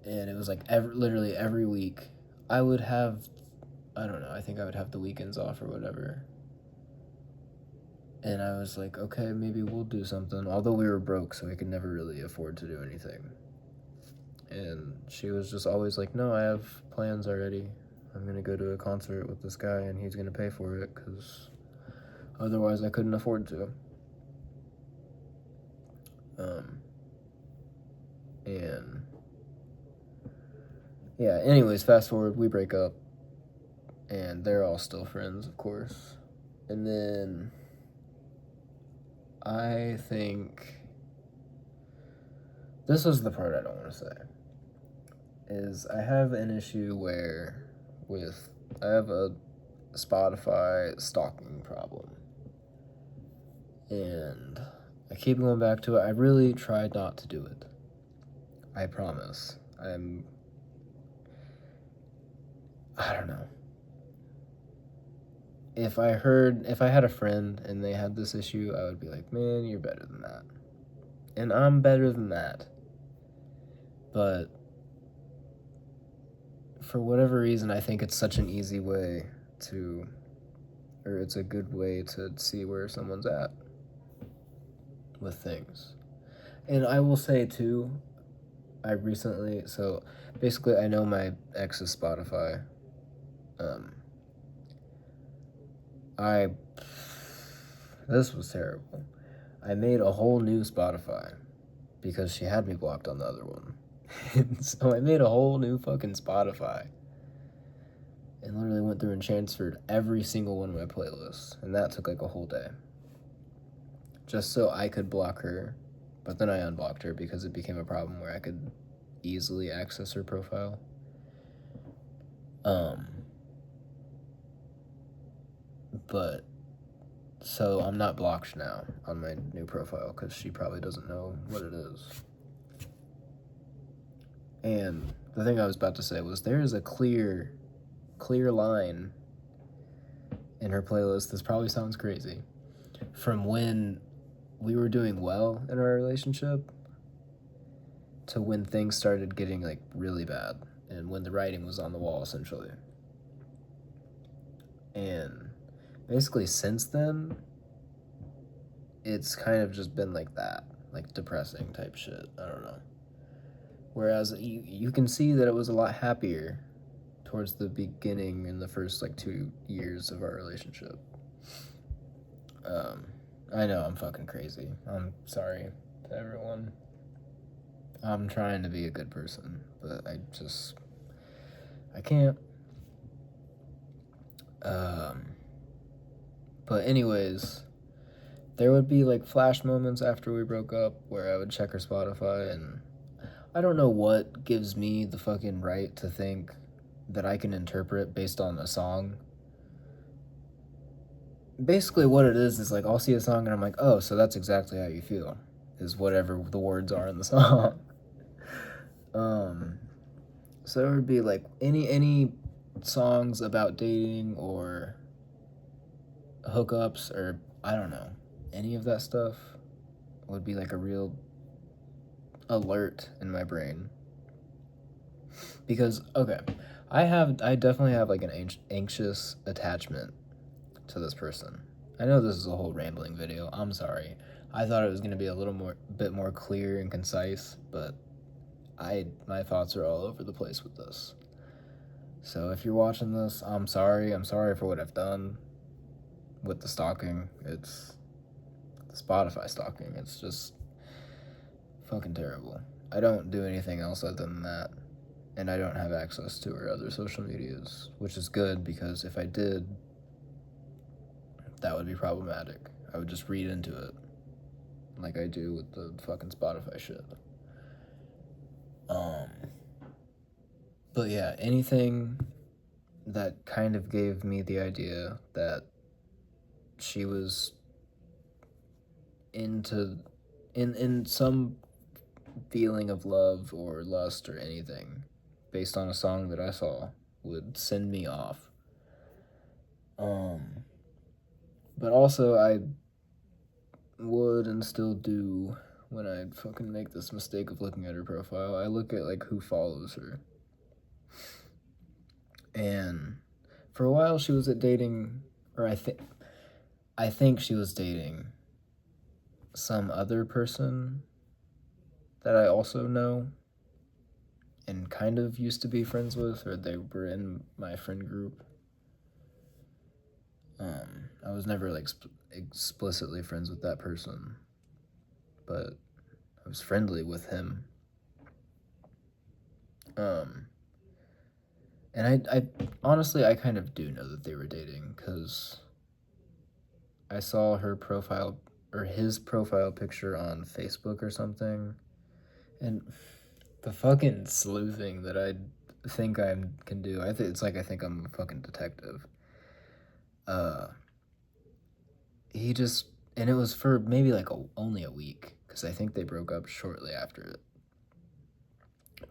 And it was like literally every week I would have, I don't know, I think I would have the weekends off or whatever, and I was like, okay, maybe we'll do something, although we were broke, so we could never really afford to do anything. And she was just always like, no, I have plans already. I'm gonna go to a concert with this guy, and he's gonna pay for it, because otherwise I couldn't afford to. And yeah, anyways, fast forward, we break up, and they're all still friends, of course. And then I think this was the part I don't want to say, is I have an issue I have a Spotify stalking problem. And I keep going back to it. I really tried not to do it. I promise. I don't know. If I had a friend and they had this issue, I would be like, man, you're better than that. And I'm better than that. But for whatever reason, I think it's such an easy way to, or it's a good way to see where someone's at with things. And I will say too, so basically I know my ex's Spotify. Um, I, this was terrible. I made a whole new Spotify because she had me blocked on the other one. So I made a whole new fucking Spotify and literally went through and transferred every single one of my playlists. And that took like a whole day. Just so I could block her. But then I unblocked her because it became a problem where I could easily access her profile. But so I'm not blocked now on my new profile because she probably doesn't know what it is. And the thing I was about to say was there is a clear line in her playlist. This probably sounds crazy. From when we were doing well in our relationship to when things started getting like really bad and when the writing was on the wall essentially. And basically since then, it's kind of just been like that, like depressing type shit. I don't know. Whereas you can see that it was a lot happier towards the beginning in the first like 2 years of our relationship. I know I'm fucking crazy. I'm sorry to everyone. I'm trying to be a good person, but I can't. But anyways, there would be like flash moments after we broke up where I would check her Spotify, and I don't know what gives me the fucking right to think that I can interpret based on a song. Basically what it is like I'll see a song and I'm like, oh, so that's exactly how you feel, is whatever the words are in the song. So it would be like any songs about dating or hookups or I don't know, any of that stuff would be like a real alert in my brain. Because okay, I definitely have like an anxious attachment to this person. I know this is a whole rambling video. I'm sorry. I thought it was going to be a bit more clear and concise, but my thoughts are all over the place with this. So if you're watching this, I'm sorry. I'm sorry for what I've done with the stalking. It's the Spotify stalking. It's just fucking terrible. I don't do anything else other than that. And I don't have access to her other social medias, which is good because if I did, that would be problematic. I would just read into it like I do with the fucking Spotify shit. But yeah, anything that kind of gave me the idea that she was in some feeling of love or lust or anything based on a song that I saw would send me off. But also I would and still do when I fucking make this mistake of looking at her profile. I look at like who follows her. And for a while she was dating, or I think she was dating some other person that I also know and kind of used to be friends with, or they were in my friend group. I was never like explicitly friends with that person, but I was friendly with him. And I honestly, I kind of do know that they were dating because I saw her profile or his profile picture on Facebook or something, and the fucking sleuthing that I think I can do. It's like I think I'm a fucking detective. He just, and it was for maybe like only a week because I think they broke up shortly after it.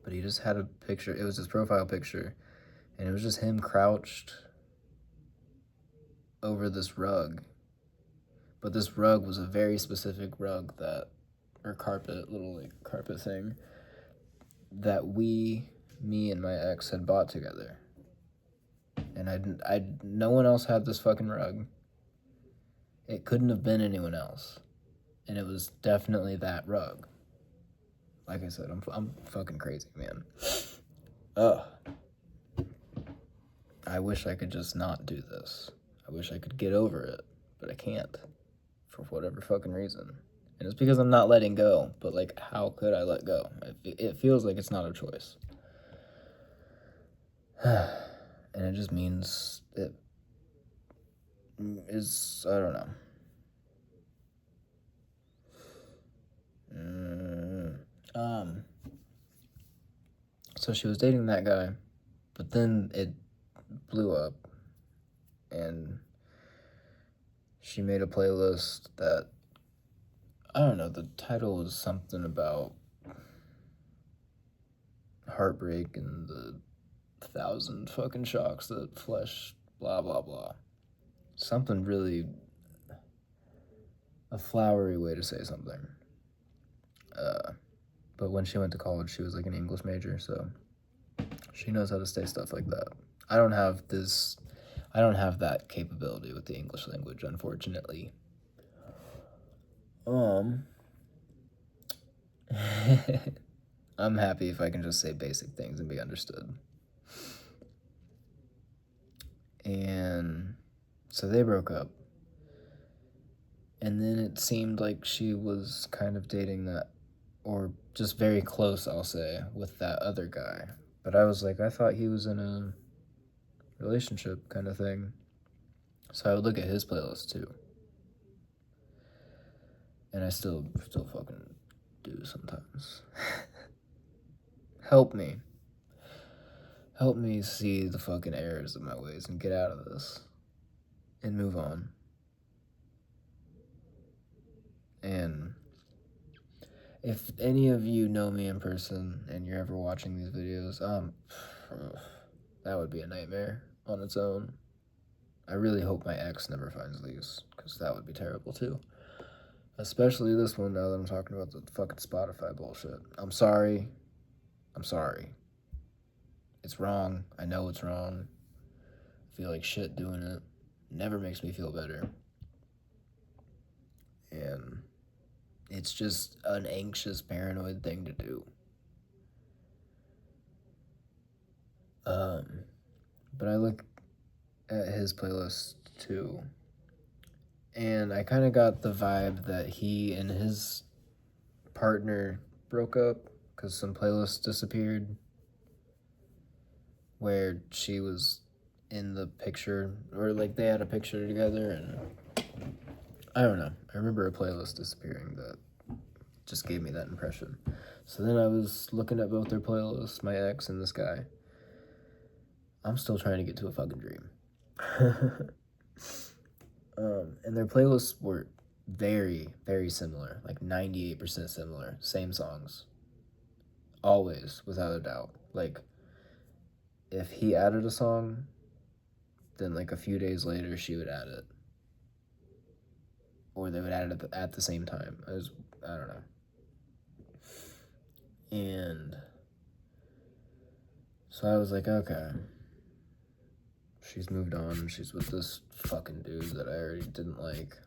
But he just had a picture. It was his profile picture, And it was just him crouched over this rug. But this rug was a very specific rug or carpet, little like carpet thing, that me and my ex had bought together. And no one else had this fucking rug. It couldn't have been anyone else. And it was definitely that rug. Like I said, I'm fucking crazy, man. Ugh. I wish I could just not do this. I wish I could get over it, but I can't. For whatever fucking reason. And it's because I'm not letting go. But, like, how could I let go? It feels like it's not a choice. And it just means it is, I don't know. So she was dating that guy, but then it blew up, and she made a playlist that, I don't know, the title was something about heartbreak and the 1,000 fucking shocks that flesh, blah, blah, blah. Something really, a flowery way to say something. But when she went to college, she was like an English major, so she knows how to say stuff like that. I don't have that capability with the English language, unfortunately. I'm happy if I can just say basic things and be understood. And so they broke up. And then it seemed like she was kind of dating that, or just very close, I'll say, with that other guy. But I was like, I thought he was in a relationship kind of thing. So I would look at his playlist too. And I still fucking do sometimes. Help me. Help me see the fucking errors of my ways and get out of this. And move on. And if any of you know me in person and you're ever watching these videos, that would be a nightmare on its own. I really hope my ex never finds these, because that would be terrible too. Especially this one, now that I'm talking about the fucking Spotify bullshit. I'm sorry. It's wrong. I know it's wrong. I feel like shit doing it. Never makes me feel better. And it's just an anxious, paranoid thing to do. But I look at his playlist too, and I kind of got the vibe that he and his partner broke up because some playlists disappeared where she was in the picture, or like they had a picture together, and I don't know. I remember a playlist disappearing that just gave me that impression. So then I was looking at both their playlists, my ex and this guy. I'm still trying to get to a fucking dream. And their playlists were very, very similar, like 98% similar, same songs. Always, without a doubt. Like, if he added a song, then like a few days later she would add it. Or they would add it at the same time. I don't know. And so I was like, okay. She's moved on and she's with this fucking dude that I already didn't like.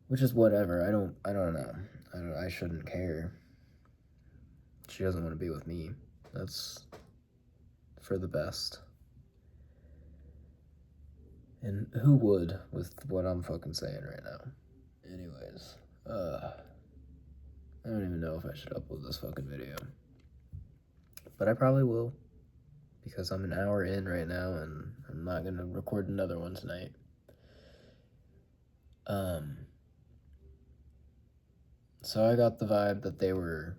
Which is whatever. I don't know. I shouldn't care. She doesn't want to be with me. That's for the best. And who would with what I'm fucking saying right now? Anyways, I don't even know if I should upload this fucking video. But I probably will. Because I'm an hour in right now and I'm not gonna record another one tonight. So I got the vibe that they were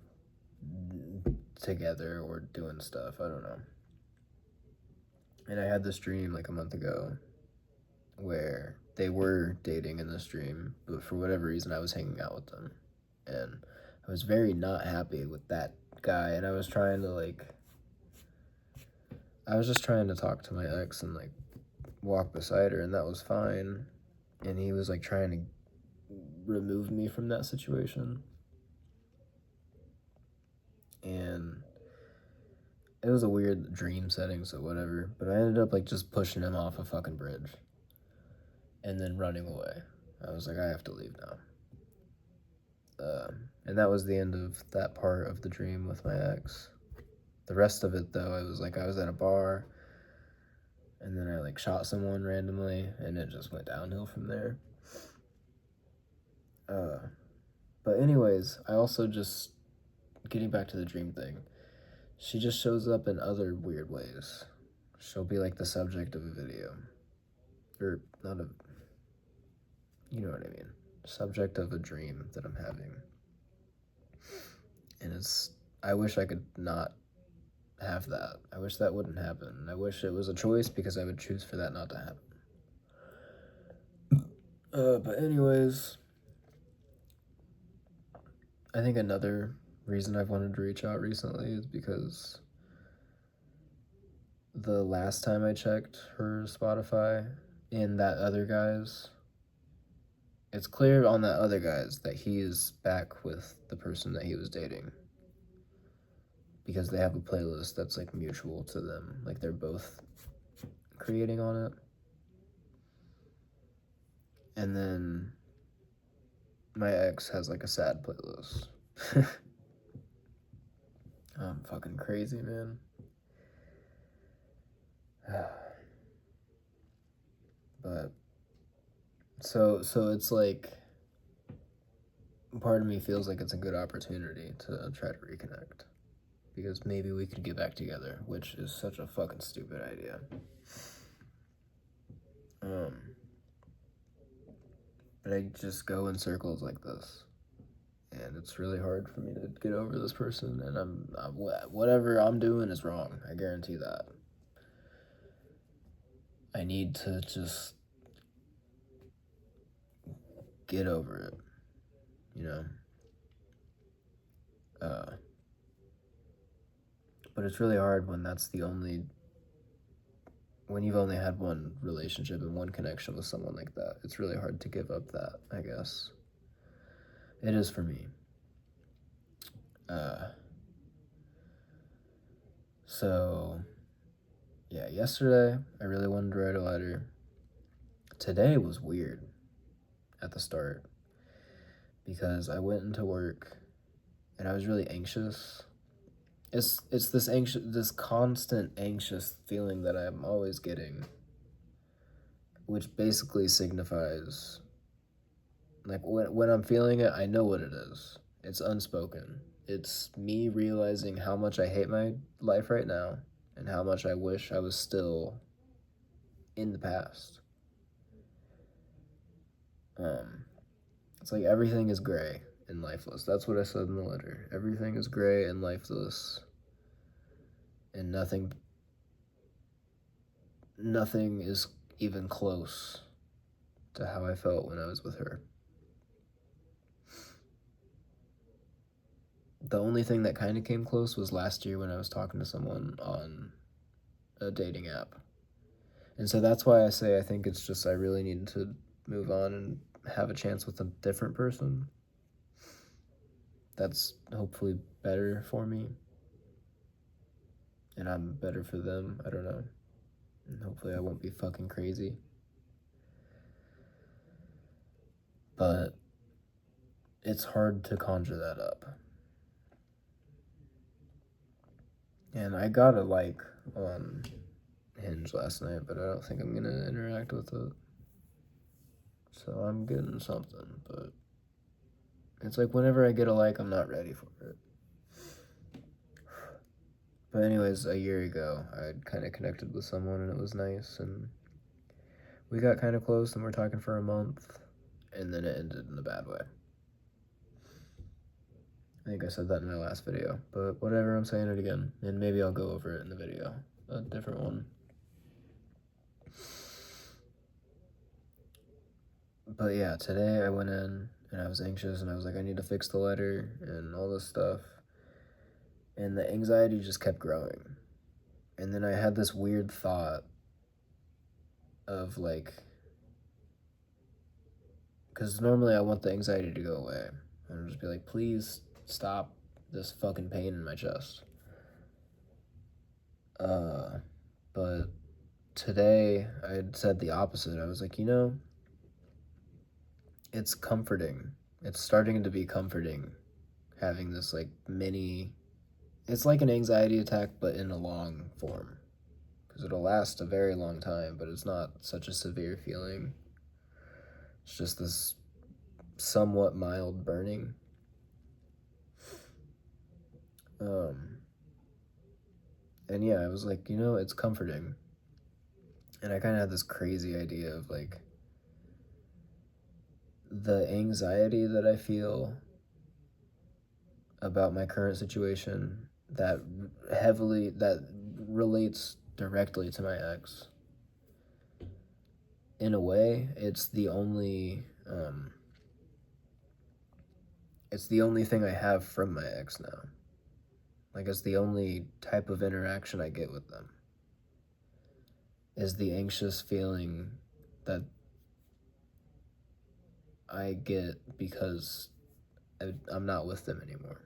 together or doing stuff, I don't know. And I had this dream like a month ago where they were dating in this dream, but for whatever reason I was hanging out with them. And I was very not happy with that guy, and I was trying to like I was just trying to talk to my ex and like walk beside her, and that was fine. And he was like trying to remove me from that situation. And it was a weird dream setting, so whatever. But I ended up like just pushing him off a fucking bridge and then running away. I was like, I have to leave now. And that was the end of that part of the dream with my ex. The rest of it, though, it was like I was at a bar, and then I like shot someone randomly, and it just went downhill from there. But anyways, I also just, getting back to the dream thing, she just shows up in other weird ways. She'll be like the subject of a video, or not a, you know what I mean, subject of a dream that I'm having. And I wish I could not have that. I wish that wouldn't happen. I wish it was a choice because I would choose for that not to happen. But anyways, I think another reason I've wanted to reach out recently is because the last time I checked her Spotify in that other guy's, it's clear on that other guy's that he is back with the person that he was dating. Because they have a playlist that's like mutual to them. Like they're both creating on it. And then my ex has like a sad playlist. I'm fucking crazy, man. But so it's like part of me feels like it's a good opportunity to try to reconnect. Because maybe we could get back together, which is such a fucking stupid idea. But I just go in circles like this. And it's really hard for me to get over this person, and whatever I'm doing is wrong. I guarantee that. I need to just get over it, you know. But it's really hard when when you've only had one relationship and one connection with someone like that. It's really hard to give up that, I guess. It is for me. So, yeah, yesterday I really wanted to write a letter. Today was weird at the start because I went into work and I was really anxious. It's this constant anxious feeling that I'm always getting, which basically signifies like when I'm feeling it, I know what it is. It's unspoken. It's me realizing how much I hate my life right now and how much I wish I was still in the past. It's like everything is gray and lifeless. That's what I said in the letter. Everything is gray and lifeless, and nothing is even close to how I felt when I was with her. The only thing that kind of came close was last year when I was talking to someone on a dating app. And so that's why I say I think it's just I really need to move on and have a chance with a different person. That's hopefully better for me. And I'm better for them. I don't know. And hopefully I won't be fucking crazy. But it's hard to conjure that up. And I got a like on Hinge last night, but I don't think I'm gonna interact with it. So I'm getting something, but it's like whenever I get a like, I'm not ready for it. But anyways, a year ago, I'd kind of connected with someone and it was nice, and we got kind of close and we're talking for a month, and then it ended in a bad way. I think I said that in my last video, but whatever, I'm saying it again, and maybe I'll go over it in the video, a different one. But yeah, today I went in and I was anxious and I was like, I need to fix the letter and all this stuff. And the anxiety just kept growing. And then I had this weird thought of like, because normally I want the anxiety to go away. And I'll just be like, please stop this fucking pain in my chest. But today I had said the opposite. I was like, it's comforting. It's starting to be comforting having this like mini. It's like an anxiety attack, but in a long form. Because it'll last a very long time, but it's not such a severe feeling. It's just this somewhat mild burning. And yeah, I was like, it's comforting. And I kind of had this crazy idea of like the anxiety that I feel about my current situation that relates directly to my ex. In a way, it's the only thing I have from my ex now. Like, it's the only type of interaction I get with them, is the anxious feeling that I get because I'm not with them anymore.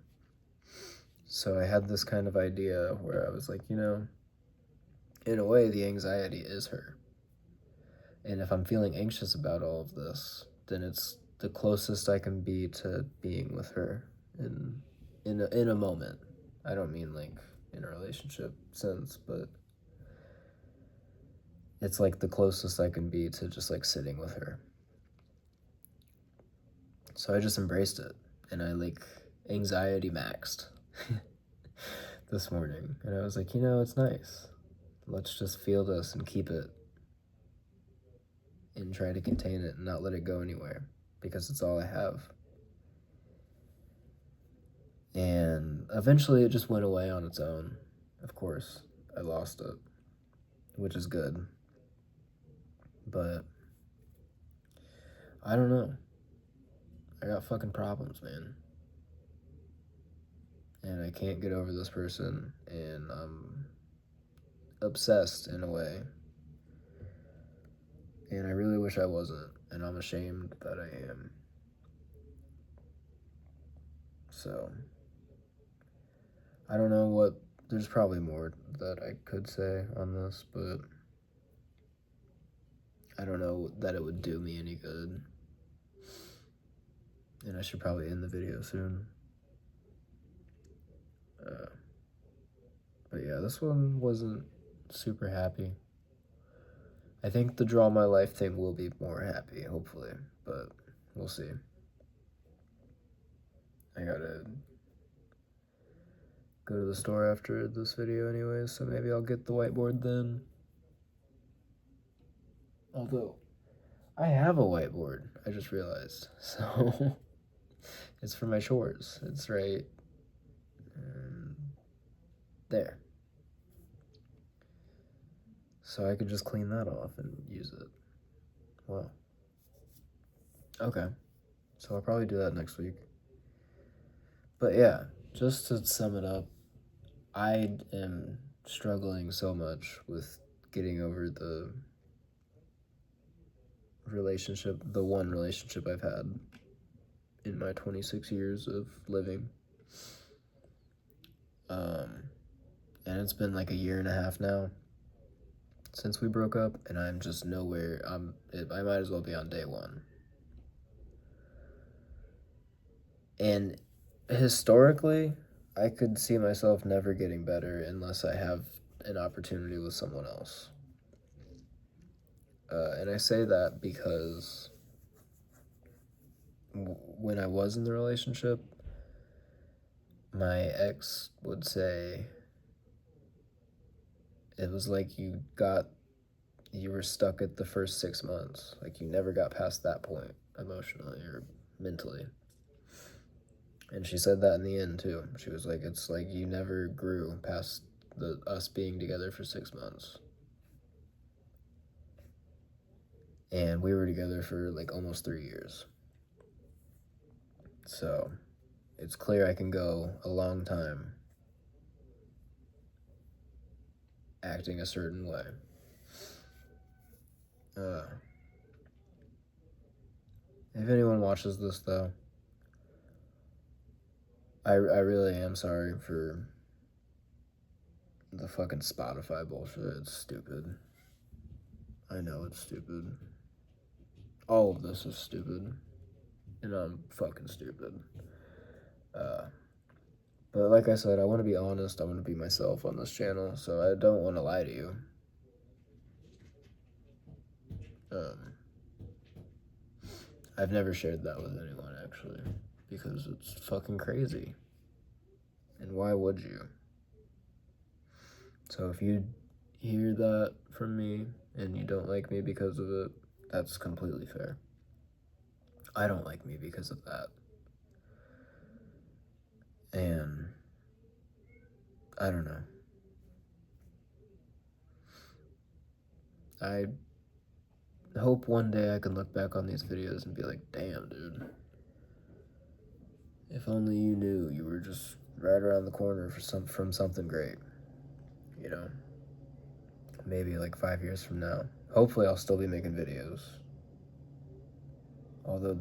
So I had this kind of idea where I was like, in a way, the anxiety is her. And if I'm feeling anxious about all of this, then it's the closest I can be to being with her in a moment. I don't mean like in a relationship sense, but it's like the closest I can be to just like sitting with her. So I just embraced it, and I like anxiety maxed this morning. And I was like, it's nice. Let's just feel this and keep it and try to contain it and not let it go anywhere, because it's all I have. And eventually it just went away on its own. Of course, I lost it, which is good. But I don't know. I got fucking problems, man. And I can't get over this person, and I'm obsessed in a way. And I really wish I wasn't, and I'm ashamed that I am. So, I don't know what, there's probably more that I could say on this, but I don't know that it would do me any good. And I should probably end the video soon. But yeah, this one wasn't super happy. I think the draw my life thing will be more happy, hopefully, but we'll see. I gotta go to the store after this video anyways, so maybe I'll get the whiteboard then. Although, I have a whiteboard, I just realized. So, it's for my chores. It's right there. So I could just clean that off and use it. Wow. Okay. So I'll probably do that next week. But yeah, just to sum it up, I am struggling so much with getting over the one relationship I've had in my 26 years of living. And it's been like a year and a half now since we broke up, and I'm just nowhere. I might as well be on day one. And historically, I could see myself never getting better unless I have an opportunity with someone else. And I say that because when I was in the relationship, my ex would say it was like you were stuck at the first 6 months. Like you never got past that point emotionally or mentally. And she said that in the end too. She was like, it's like you never grew past us being together for 6 months. And we were together for like almost 3 years. So it's clear I can go a long time acting a certain way. If anyone watches this, though, I really am sorry for the fucking Spotify bullshit. It's stupid. I know it's stupid. All of this is stupid. And I'm fucking stupid. But like I said, I want to be honest. I want to be myself on this channel, so I don't want to lie to you. I've never shared that with anyone, actually, because it's fucking crazy. And why would you? So if you hear that from me and you don't like me because of it, that's completely fair. I don't like me because of that. And I don't know. I hope one day I can look back on these videos and be like, damn, dude. If only you knew you were just right around the corner from something great. You know? Maybe like 5 years from now. Hopefully I'll still be making videos. Although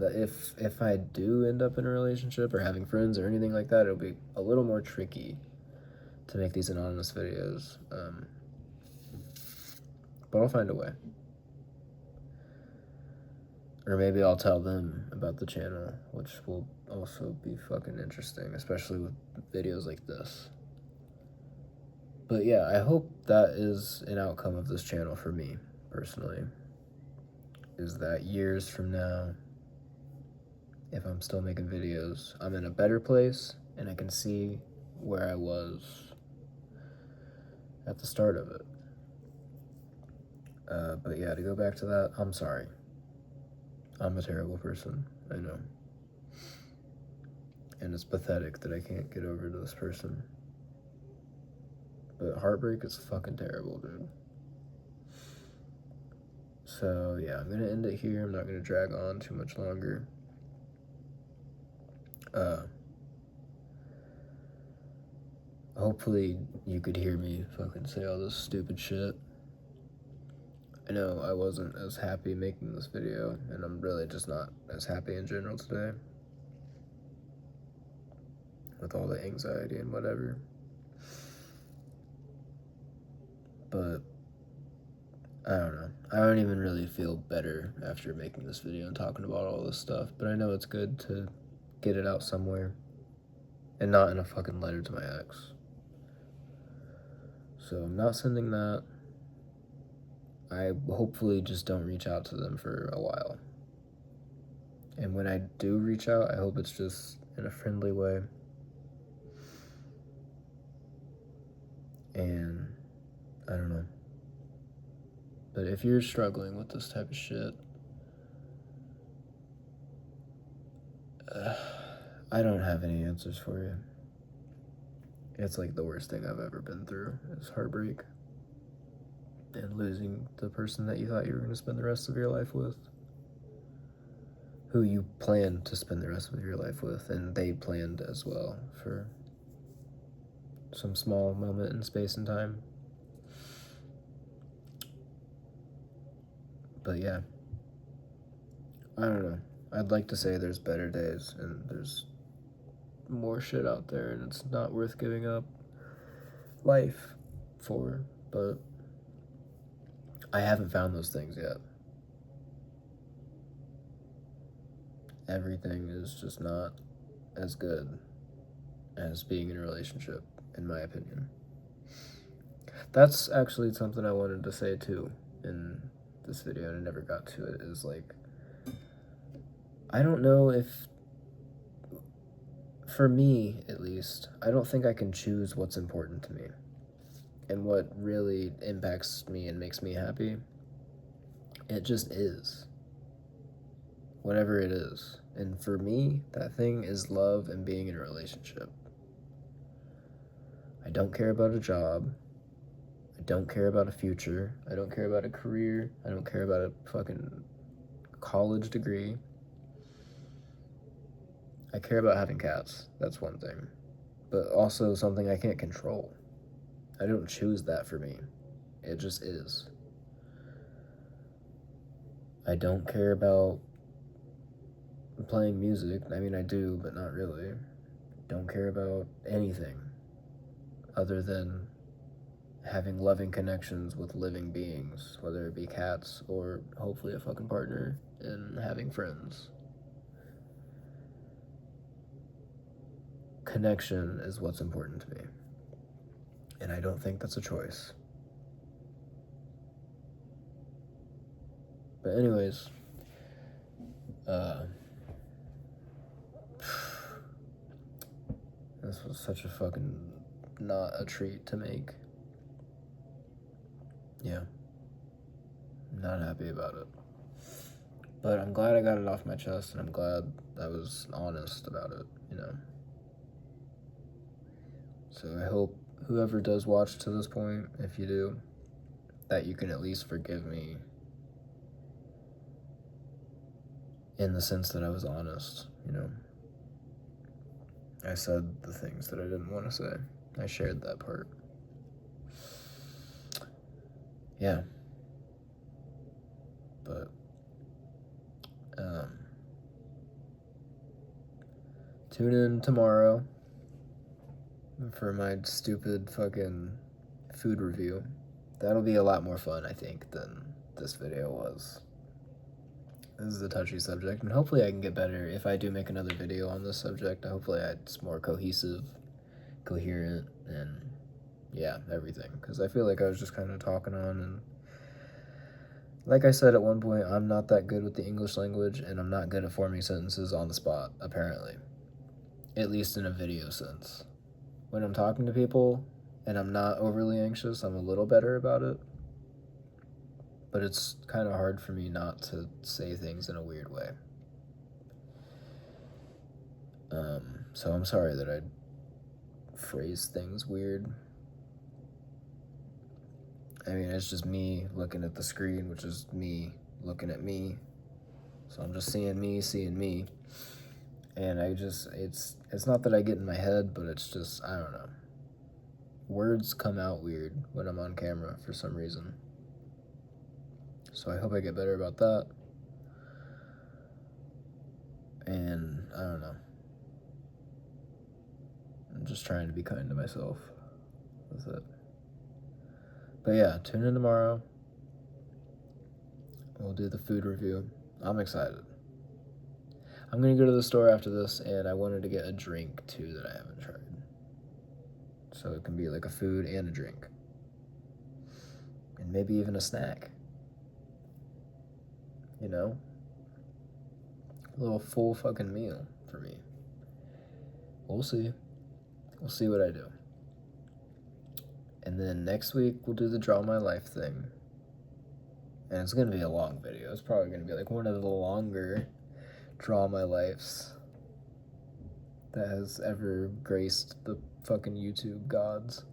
if I do end up in a relationship or having friends or anything like that, it'll be a little more tricky to make these anonymous videos. But I'll find a way. Or maybe I'll tell them about the channel, which will also be fucking interesting, especially with videos like this. But yeah, I hope that is an outcome of this channel for me, personally. Is that years from now, if I'm still making videos, I'm in a better place and I can see where I was at the start of it. But yeah, to go back to that, I'm sorry. I'm a terrible person, I know. And it's pathetic that I can't get over to this person. But heartbreak is fucking terrible, dude. So yeah, I'm gonna end it here. I'm not gonna drag on too much longer. Hopefully you could hear me fucking say all this stupid shit. I know I wasn't as happy making this video, and I'm really just not as happy in general today. With all the anxiety and whatever. But I don't know. I don't even really feel better after making this video and talking about all this stuff, but I know it's good to get it out somewhere and not in a fucking letter to my ex. So I'm not sending that. I hopefully just don't reach out to them for a while. And when I do reach out, I hope it's just in a friendly way. And I don't know. But if you're struggling with this type of shit, I don't have any answers for you. It's like the worst thing I've ever been through is heartbreak. And losing the person that you thought you were going to spend the rest of your life with. Who you planned to spend the rest of your life with, and they planned as well for some small moment in space and time. But yeah, I don't know. I'd like to say there's better days and there's more shit out there and it's not worth giving up life for, but I haven't found those things yet. Everything is just not as good as being in a relationship, in my opinion. That's actually something I wanted to say too in this video, and I never got to it, is like, I don't know if, for me at least, I don't think I can choose what's important to me and what really impacts me and makes me happy. It just is. Whatever it is. And for me, that thing is love and being in a relationship. I don't care about a job. I don't care about a future. I don't care about a career. I don't care about a fucking college degree. I care about having cats. That's one thing. But also something I can't control. I don't choose that for me. It just is. I don't care about playing music. I mean, I do, but not really. Don't care about anything other than having loving connections with living beings, whether it be cats or hopefully a fucking partner, and having friends. Connection is what's important to me. And I don't think that's a choice. But anyways, this was such a fucking not a treat to make. Yeah. I'm not happy about it. But I'm glad I got it off my chest, and I'm glad I was honest about it, you know. So I hope whoever does watch to this point, if you do, that you can at least forgive me in the sense that I was honest, you know. I said the things that I didn't want to say. I shared that part. Yeah. But, tune in tomorrow for my stupid fucking food review. That'll be a lot more fun, I think, than this video was. This is a touchy subject, and hopefully I can get better if I do make another video on this subject. Hopefully it's more cohesive, coherent, and yeah, everything. Because I feel like I was just kind of talking on, and like I said at one point, I'm not that good with the English language, and I'm not good at forming sentences on the spot, apparently. At least in a video sense. When I'm talking to people, and I'm not overly anxious, I'm a little better about it. But it's kind of hard for me not to say things in a weird way. So I'm sorry that I phrase things weird. I mean, it's just me looking at the screen, which is me looking at me. So I'm just seeing me. And it's not that I get in my head, but it's just, I don't know. Words come out weird when I'm on camera for some reason. So I hope I get better about that. And I don't know. I'm just trying to be kind to myself. That's it. But yeah, tune in tomorrow. We'll do the food review. I'm excited. I'm gonna go to the store after this, and I wanted to get a drink too that I haven't tried. So it can be like a food and a drink. And maybe even a snack. You know? A little full fucking meal for me. We'll see. We'll see what I do. And then next week, we'll do the Draw My Life thing. And it's going to be a long video. It's probably going to be like one of the longer Draw My Lives that has ever graced the fucking YouTube gods.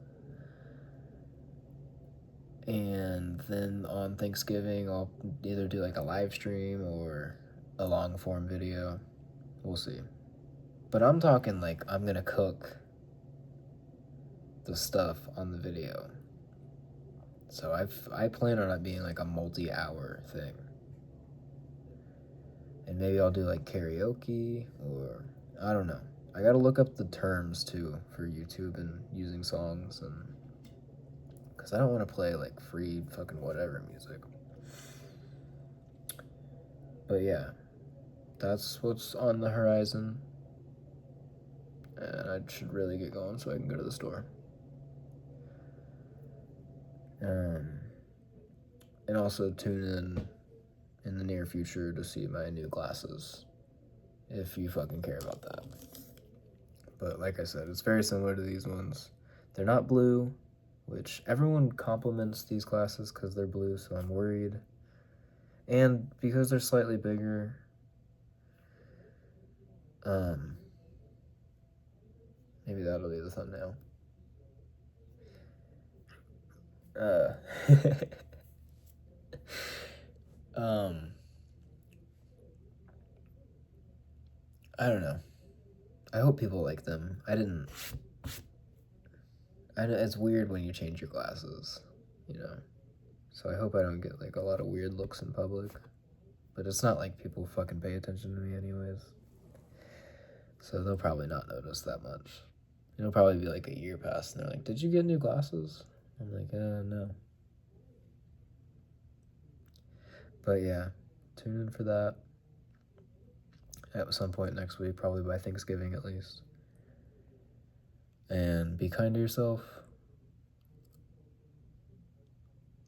And then on Thanksgiving, I'll either do like a live stream or a long form video. We'll see. But I'm talking like I'm going to cook the stuff on the video. So I plan on it being like a multi-hour thing. And maybe I'll do like karaoke, or I don't know. I gotta look up the terms too for YouTube and using songs, and because I don't want to play like free fucking whatever music. But yeah, that's what's on the horizon. And I should really get going so I can go to the store. And also tune in the near future to see my new glasses, if you fucking care about that. But like I said, it's very similar to these ones. They're not blue, which everyone compliments these glasses because they're blue, so I'm worried. And because they're slightly bigger, maybe that'll be the thumbnail. I don't know. I hope people like them. I know it's weird when you change your glasses, you know. So I hope I don't get like a lot of weird looks in public. But it's not like people fucking pay attention to me anyways. So they'll probably not notice that much. It'll probably be like a year past and they're like, did you get new glasses? I'm like, no. But yeah, tune in for that at some point next week, probably by Thanksgiving at least. And be kind to yourself.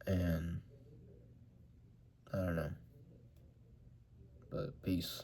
And I don't know. But peace.